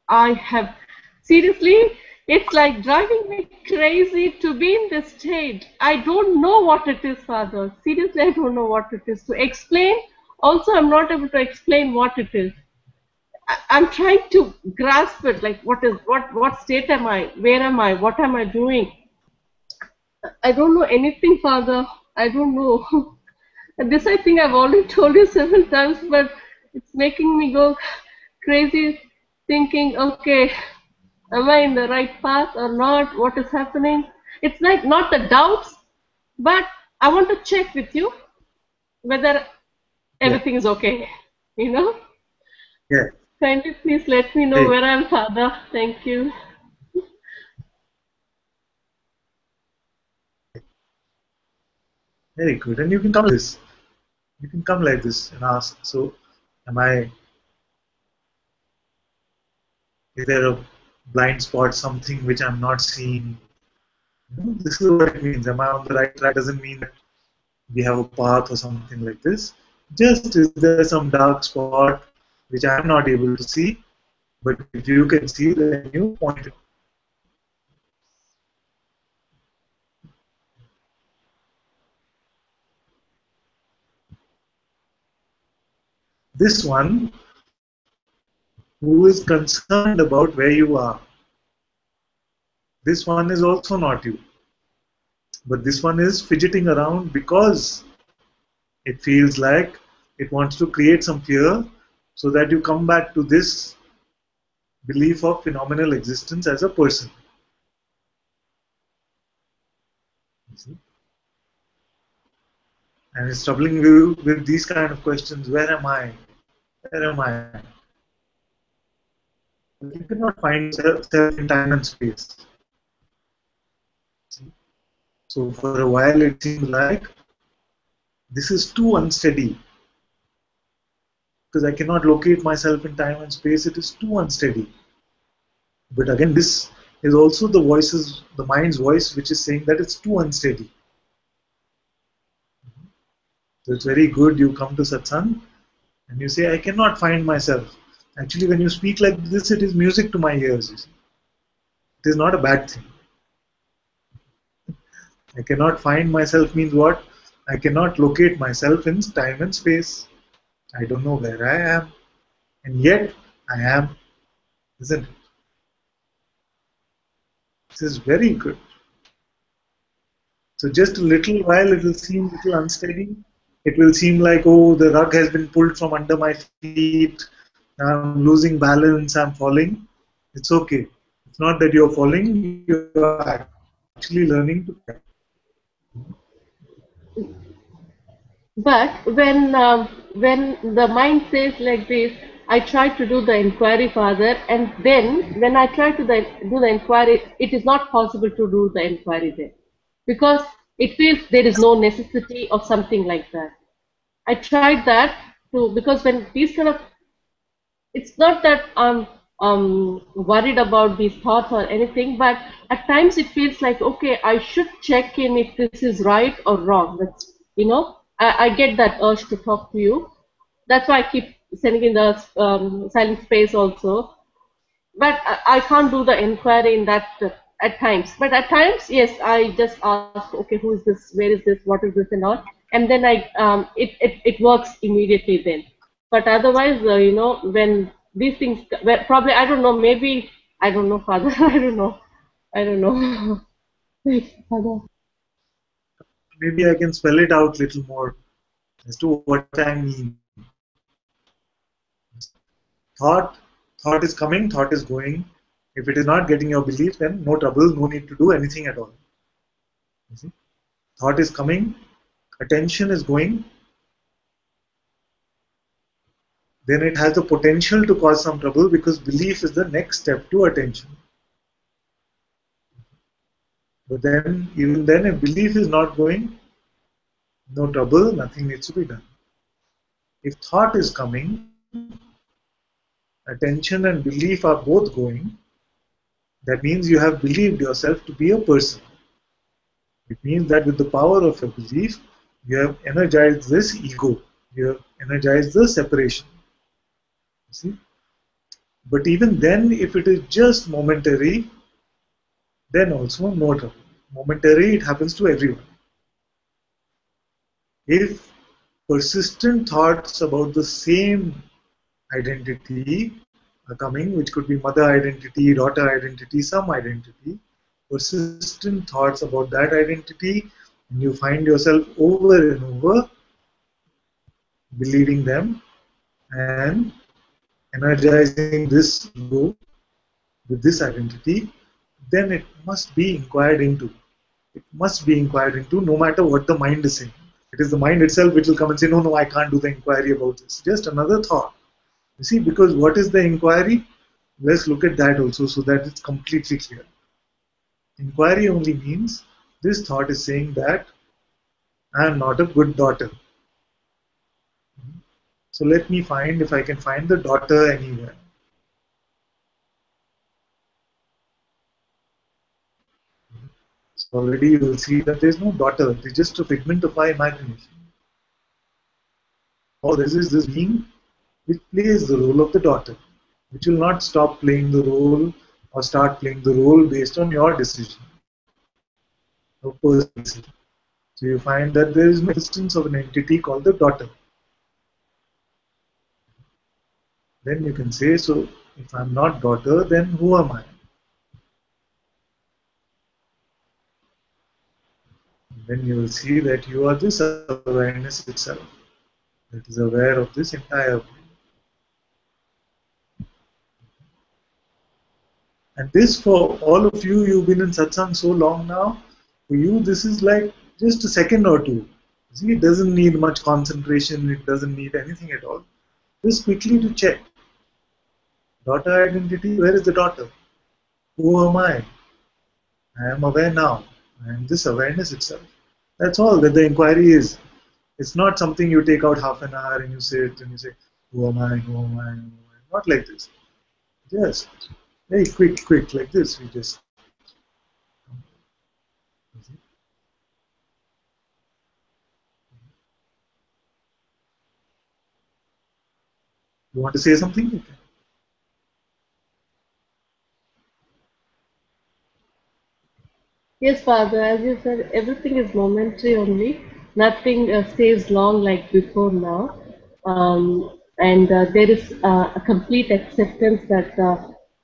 I have seriously, it's like driving me crazy to be in this state. I don't know what it is, Father. Seriously, I don't know what it is. To explain, also, I'm not able to explain what it is. I'm trying to grasp it, like what state am I? Where am I? What am I doing? I don't know anything, Father. I don't know. And this I think I've already told you several times, but it's making me go crazy thinking, okay, am I in the right path or not? What is happening? It's like not the doubts, but I want to check with you whether Yeah. everything is okay. You know? Yeah. Kindly please let me know Hey. where I'm, Father. Thank you. Very good. And you can come like this. You can come like this and ask, so am I, is there a blind spot, something which I'm not seeing? This is what it means. Am I on the right track? Doesn't mean that we have a path or something like this. Just is there some dark spot which I'm not able to see, but if you can see, then you point it. This one who is concerned about where you are, this one is also not you. But this one is fidgeting around because it feels like it wants to create some fear so that you come back to this belief of phenomenal existence as a person. And it's troubling you with these kind of questions. Where am I? Where am I? You cannot find yourself in time and space. So for a while it seemed like this is too unsteady. Because I cannot locate myself in time and space, it is too unsteady. But again, this is also the mind's voice, which is saying that it's too unsteady. So it's very good you come to Satsang and you say, I cannot find myself. Actually, when you speak like this, it is music to my ears. You see. It is not a bad thing. I cannot find myself means what? I cannot locate myself in time and space. I don't know where I am. And yet, I am. Isn't it? This is very good. So just a little while it will seem a little unsteady. It will seem like, oh, the rug has been pulled from under my feet. I'm losing balance. I'm falling. It's okay. It's not that you're falling. You're actually learning to fly. But when the mind says like this, I try to do the inquiry, Father, and then when I try to do the inquiry, it is not possible to do the inquiry there because it feels there is no necessity of something like that. I tried that to because when these kind of it's not that I'm worried about these thoughts or anything, but at times it feels like, okay, I should check in if this is right or wrong. That's, I get that urge to talk to you. That's why I keep sending in the silent space also. But I can't do the inquiry in that at times. But at times, yes, I just ask, okay, who is this? Where is this? What is this and all? And then it works immediately then. But otherwise, when these things, well, probably I don't know. Maybe I don't know, Father. I don't know. I don't know. Father. Maybe I can spell it out a little more as to what I mean. Thought is coming, thought is going. If it is not getting your belief, then no trouble, no need to do anything at all. You see? Thought is coming, attention is going, then it has the potential to cause some trouble because belief is the next step to attention. But then, even then, if belief is not going, no trouble, nothing needs to be done. If thought is coming, attention and belief are both going, that means you have believed yourself to be a person. It means that with the power of a belief, you have energized this ego, you have energized the separation. See? But even then, if it is just momentary, then also no trouble. Momentary, it happens to everyone. If persistent thoughts about the same identity are coming, which could be mother identity, daughter identity, some identity, persistent thoughts about that identity, and you find yourself over and over believing them and energizing this ego with this identity, then it must be inquired into. It must be inquired into no matter what the mind is saying. It is the mind itself which will come and say, no, I can't do the inquiry about this. Just another thought. You see, because what is the inquiry? Let's look at that also so that it's completely clear. Inquiry only means this thought is saying that I am not a good daughter. So let me find if I can find the daughter anywhere. So already you will see that there is no daughter. It is just a figment of my imagination. All this is this being which plays the role of the daughter, which will not stop playing the role or start playing the role based on your decision or personal decision. So you find that there is no existence of an entity called the daughter. Then you can say, so if I'm not daughter, then who am I? Then you will see that you are this awareness itself that is aware of this entire world. And this, for all of you, you've been in satsang so long now, for you this is like just a second or two. See, it doesn't need much concentration, it doesn't need anything at all. Just quickly to check. Daughter identity, where is the daughter? Who am I? I am aware now. I am this awareness itself. That's all that the inquiry is. It's not something you take out half an hour and you sit and you say, who am I, who am I, who am I? Not like this. Just very quick, like this. We just. You want to say something? Okay. Yes, Father, as you said, everything is momentary only. Nothing stays long like before now. And there is a complete acceptance that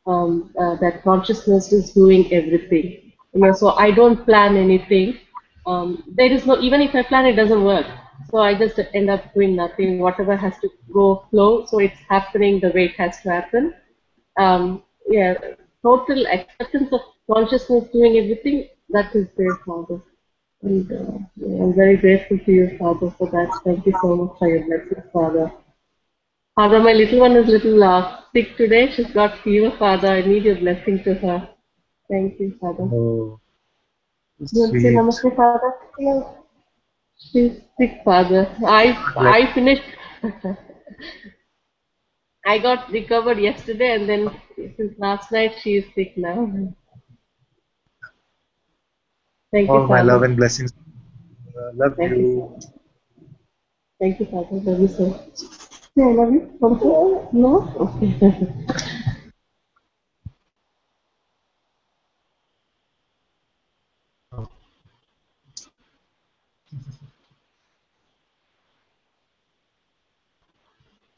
that consciousness is doing everything. So I don't plan anything. There is no, even if I plan, it doesn't work. So I just end up doing nothing. Whatever has to go flow, so it's happening the way it has to happen. Yeah, total acceptance of consciousness doing everything, that is there, Father. And yeah, I'm very grateful to you, Father, for that. Thank you so much for your blessings, Father. Father, my little one is little sick today. She's got fever, Father. I need your blessing to her. Thank you, Father. Oh, You want to say sweet. namaste, Father? Yeah. She's sick, Father. Like, I finished. I got recovered yesterday, and then since last night she is sick now. Thank you, all my love Father. and blessings. Love Thank you, you. Father. Thank you, Father. Love you so much. Say I love you. Also? No? Okay. Oh,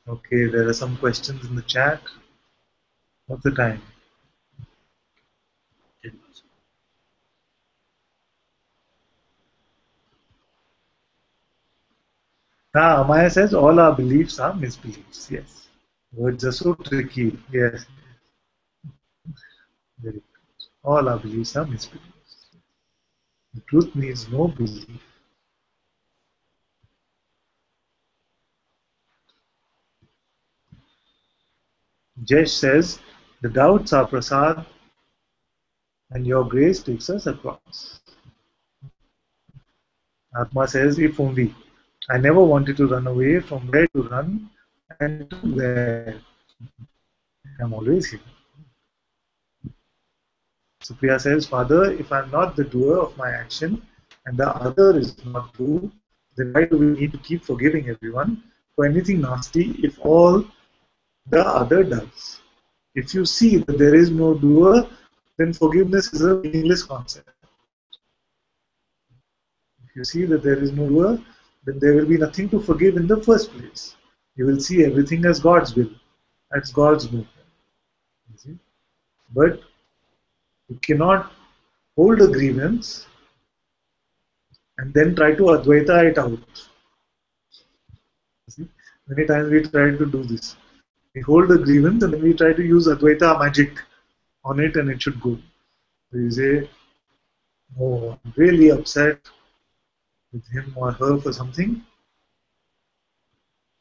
okay, there are some questions in the chat. What's the time? Amaya says all our beliefs are misbeliefs. Yes. Words are so tricky. Yes. Very good. All our beliefs are misbeliefs. The truth needs no belief. Jesh says, the doubts are prasad and your grace takes us across. Atma says, if only. I never wanted to run away from where to run and to where. I'm always here. Supriya says, Father, if I'm not the doer of my action and the other is not true, then why do we need to keep forgiving everyone for anything nasty if all the other does? If you see that there is no doer, then forgiveness is a meaningless concept. If you see that there is no doer, then there will be nothing to forgive in the first place. You will see everything as God's will, as God's movement. You see? But you cannot hold a grievance and then try to Advaita it out. You see? Many times we try to do this. We hold a grievance and then we try to use Advaita magic on it and it should go. So you say, oh, I'm really upset with him or her for something.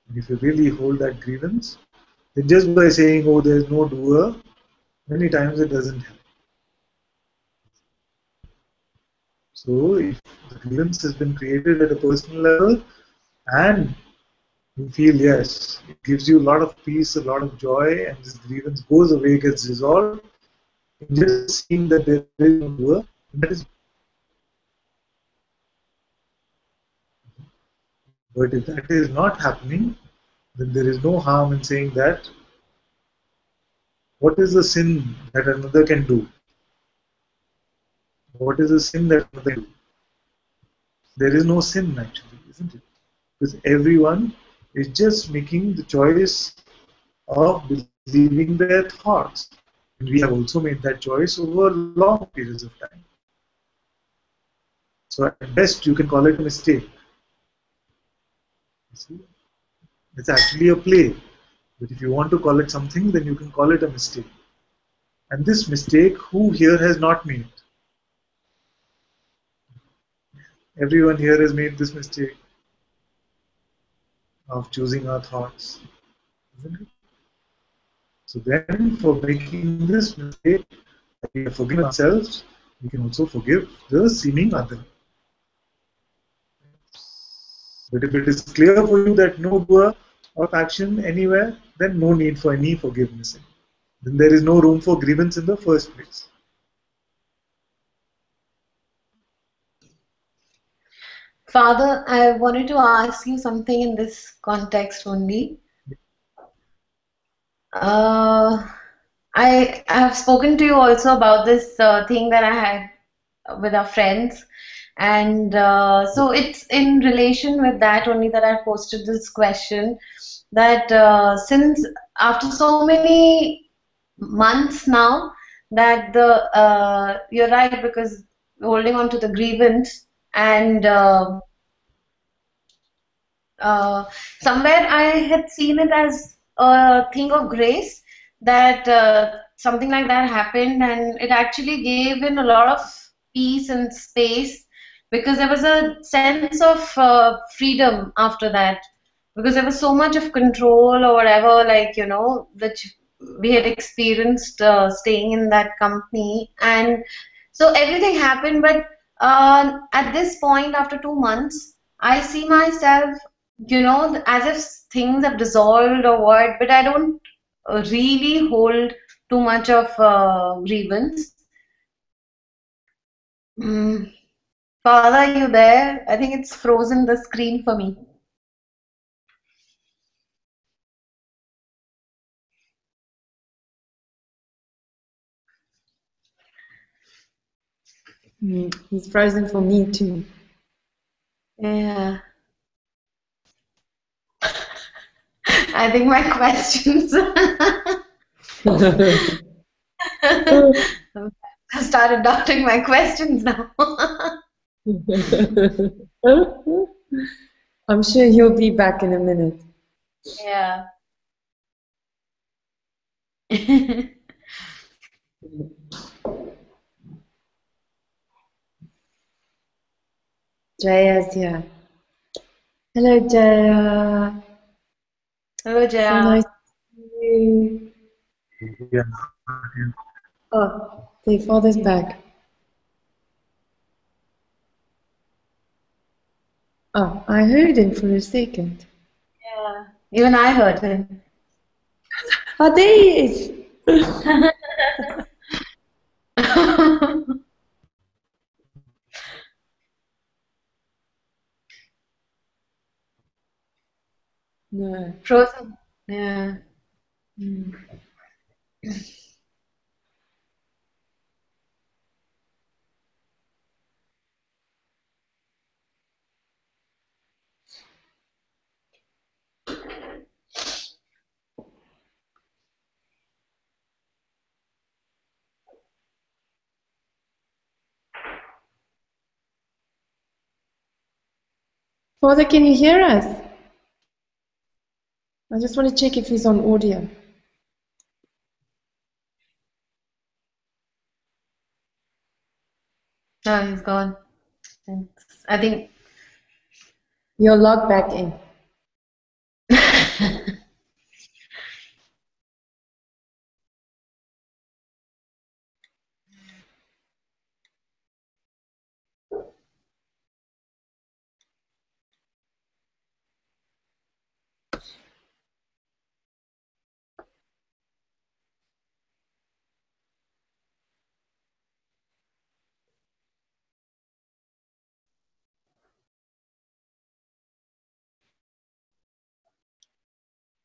And if you really hold that grievance, then just by saying, oh, there's no doer, many times it doesn't help. So if the grievance has been created at a personal level and you feel, yes, it gives you a lot of peace, a lot of joy, and this grievance goes away, gets resolved, in just seeing that there is no doer, that is. But if that is not happening, then there is no harm in saying that what is the sin that another can do? What is the sin that another can do? There is no sin actually, isn't it? Because everyone is just making the choice of believing their thoughts. And we have also made that choice over long periods of time. So at best you can call it a mistake. You see? It's actually a play. But if you want to call it something, then you can call it a mistake. And this mistake, who here has not made? Everyone here has made this mistake of choosing our thoughts, isn't it? So then, for making this mistake, we have forgiven ourselves, we can also forgive the seeming other. But if it is clear for you that no doer of action anywhere, then no need for any forgiveness. Then there is no room for grievance in the first place. Father, I wanted to ask you something in this context only. Uh, I have spoken to you also about this thing that I had with our friends, and so it's in relation with that only that I posted this question. That since after so many months now, that the you're right, because holding on to the grievance, and uh, somewhere I had seen it as a thing of grace, that something like that happened, and it actually gave in a lot of peace and space, because there was a sense of freedom after that, because there was so much of control or whatever, like, that we had experienced staying in that company. And so everything happened, but at this point, after 2 months, I see myself, as if things have dissolved or what, but I don't really hold too much of grievance. Mm. Father, are you there? I think it's frozen the screen for me. He's frozen for me too. Yeah. I think my questions. I started doubting my questions now. I'm sure he'll be back in a minute. Yeah. Jaya's here. Hello, Jaya. Hello, So Jaya. nice to see you. Yeah. Oh, the father's back. Oh, I heard him for a second. Yeah. Even I heard him. Oh, there he is. No. Frozen. Yeah. Father, can you hear us? I just want to check if he's on audio. No, he's gone. I think. You'll log back in.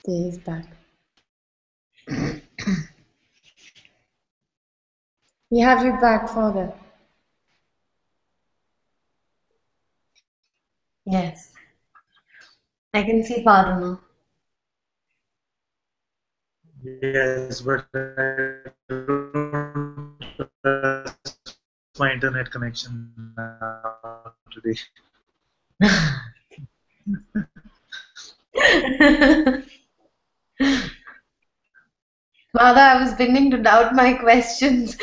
There he's back. We have you back, Father. Yes. I can see Father now. Yes, but I don't trust my internet connection now today. Father, I was beginning to doubt my questions.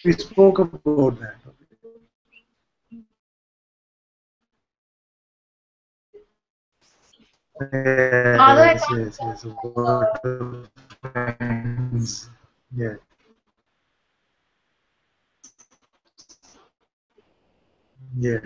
We spoke about that. Father, Yes. About the friends. Yeah. Yeah.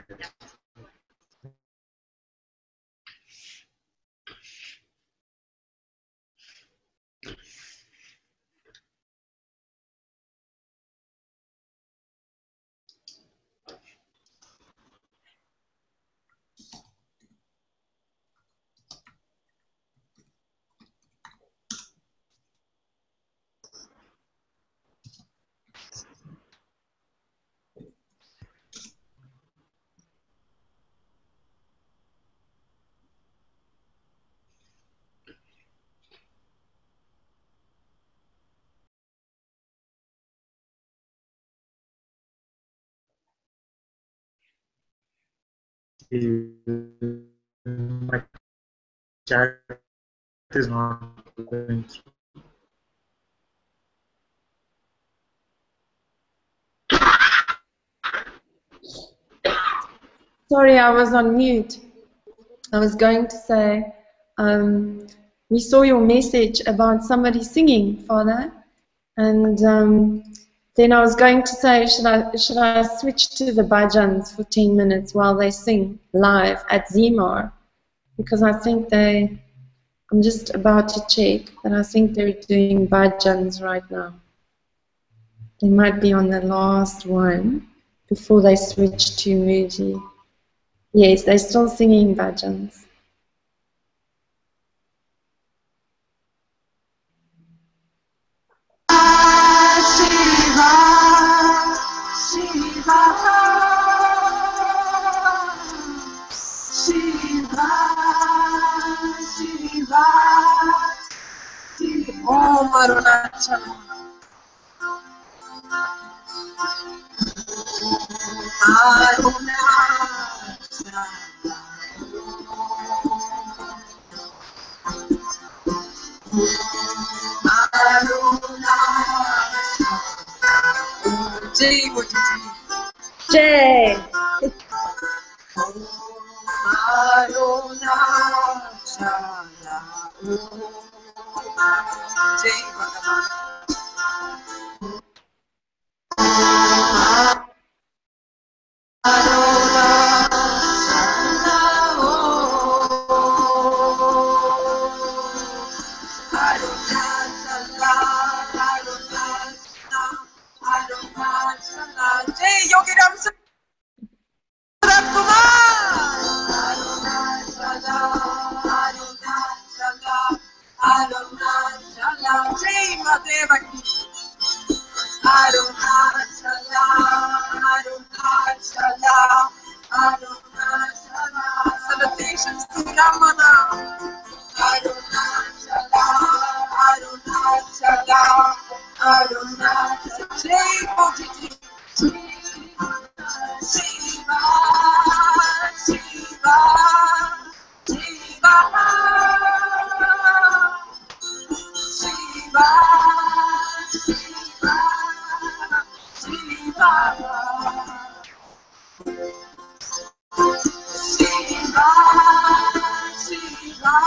My chat is not going through. Sorry, I was on mute. I was going to say, we saw your message about somebody singing, Father, and then I was going to say, should I switch to the bhajans for 10 minutes while they sing live at Zimar? Because I think I'm just about to check, but I think they're doing bhajans right now. They might be on the last one before they switch to Muji. Yes, they're still singing bhajans. Om Arunachal. Jay! Salutations to Ramana. Arunachala, Arunachala, Arunachala. Jai Bhojiji. Shiva, Shiva, Shiva, Shiva, Shiva, Shiva. Shiva, Shiva,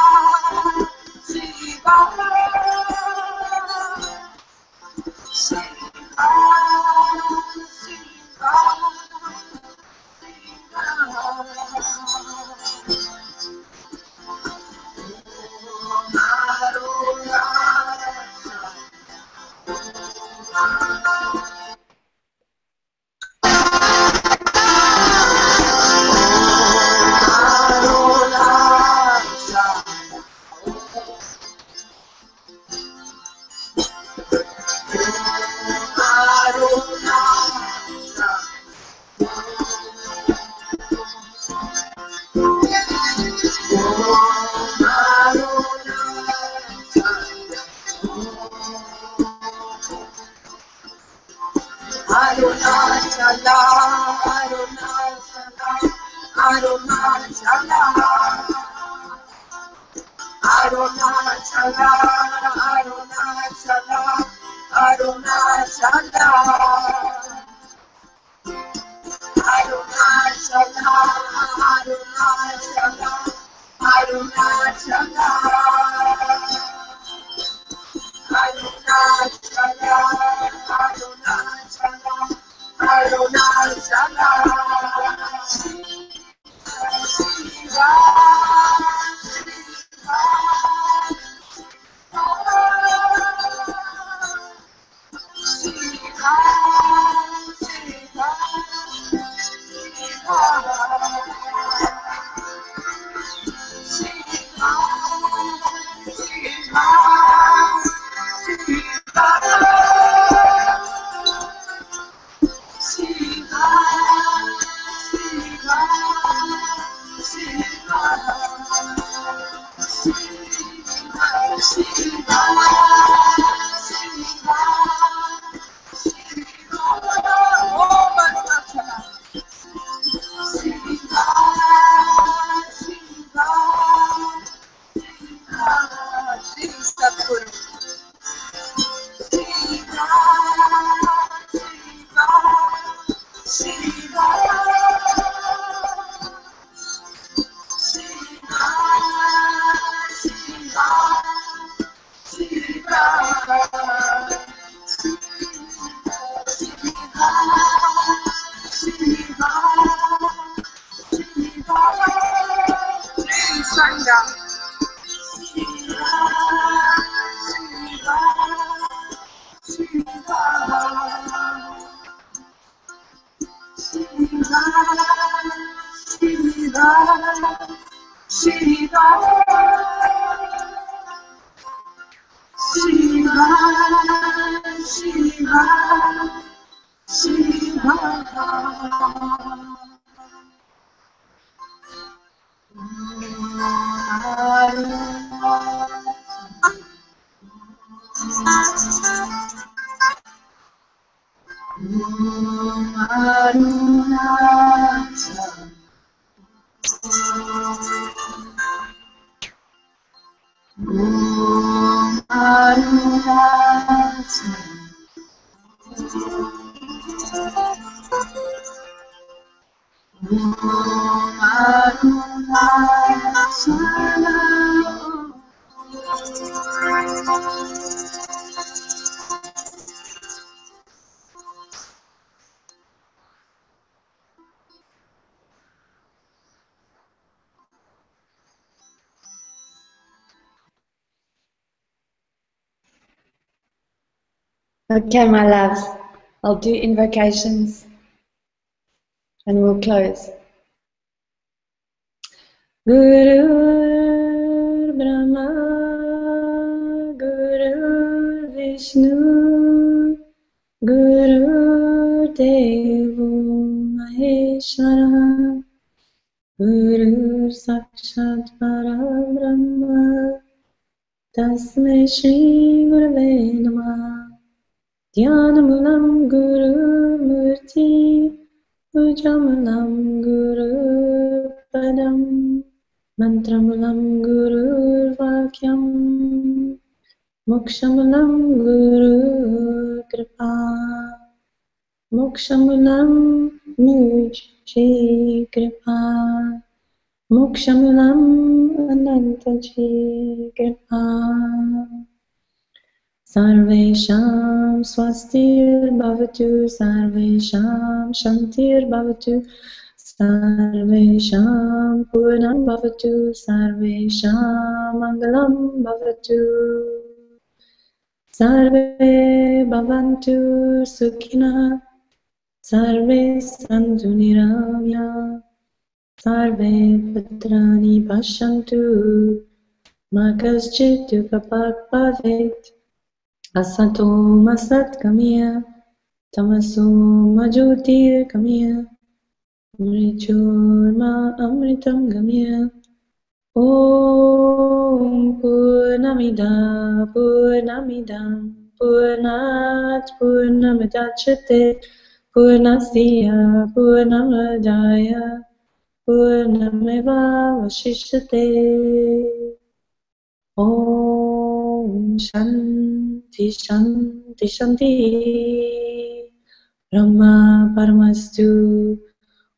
Okay, my loves, I'll do invocations and we'll close. Guru Brahma, Guru Vishnu, Guru Devo Maheshwara, Guru Sakshat Parabrahma, Tasmai Shri Gurave Namah. Dhyanamalam Guru Murti, Pujamalam Guru Padam, Mantramalam Guru Vakyam, Mokshamalam Guru Kripa, Mokshamalam Mujji Kripa, Mokshamalam Ananta Ji Kripa. Sarvesham swastir bhavatu, sarvesham shantir bhavatu, sarvesham purnam bhavatu, sarvesham mangalam bhavatu, sarve bhavantu sukhina, sarve santu niramya, sarve bhadrani pashantu, ma kaschit dukkhapat bhavet. Asato masat kamya, tamaso majotir kamya, mrichurma amritam gamya. Om Purnamida Purnamidam Purnat Purnamidachyate Purnasya Purnamadaya पूर्णमेवावशिष्यते ॐ शान्ति शान्ति शान्तिः ब्रह्मा परमस्तु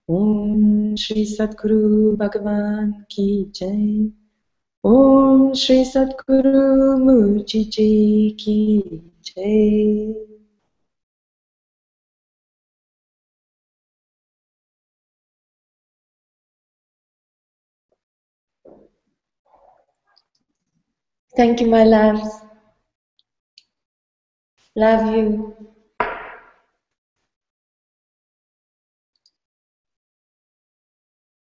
ॐ श्री सद्गुरु भगवान की जय ॐ श्री सद्गुरु मूर्ति जी की जय Thank you, my loves. Love you.